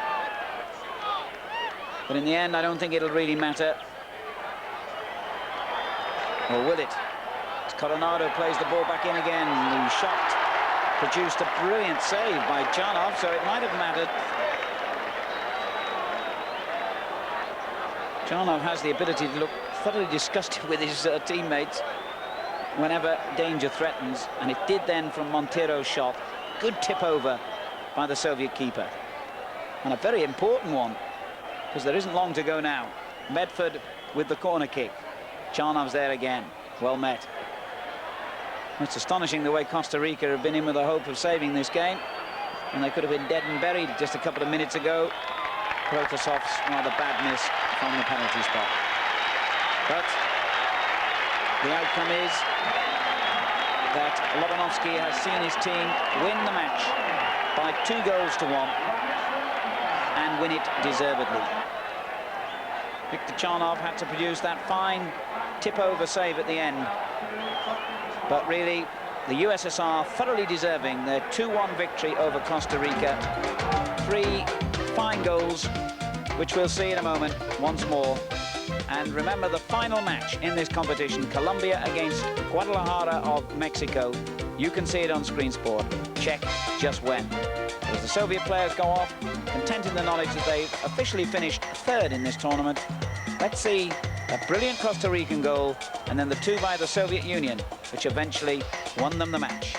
But in the end, I don't think it'll really matter. Or will it? As Coronado plays the ball back in again. The shot produced a brilliant save by Chanov, so it might have mattered. Chanov has the ability to look thoroughly disgusted with his teammates whenever danger threatens, and it did then from Montero's shot. Good tip over by the Soviet keeper. And a very important one, because there isn't long to go now. Medford with the corner kick. Chanov's there again. Well met. It's astonishing the way Costa Rica have been in with the hope of saving this game, and they could have been dead and buried just a couple of minutes ago. Protasov's rather bad miss from the penalty spot. But the outcome is that Lobanovsky has seen his team win the match by 2-1 and win it deservedly. Viktor Chanov had to produce that fine tip-over save at the end. But really, the USSR thoroughly deserving their 2-1 victory over Costa Rica. 3 fine goals, which we'll see in a moment once more. And remember, the final match in this competition, Colombia against Guadalajara of Mexico. You can see it on Screen Sport. Check just when. As the Soviet players go off, content in the knowledge that they've officially finished 3rd in this tournament. Let's see a brilliant Costa Rican goal, and then the 2 by the Soviet Union, which eventually won them the match.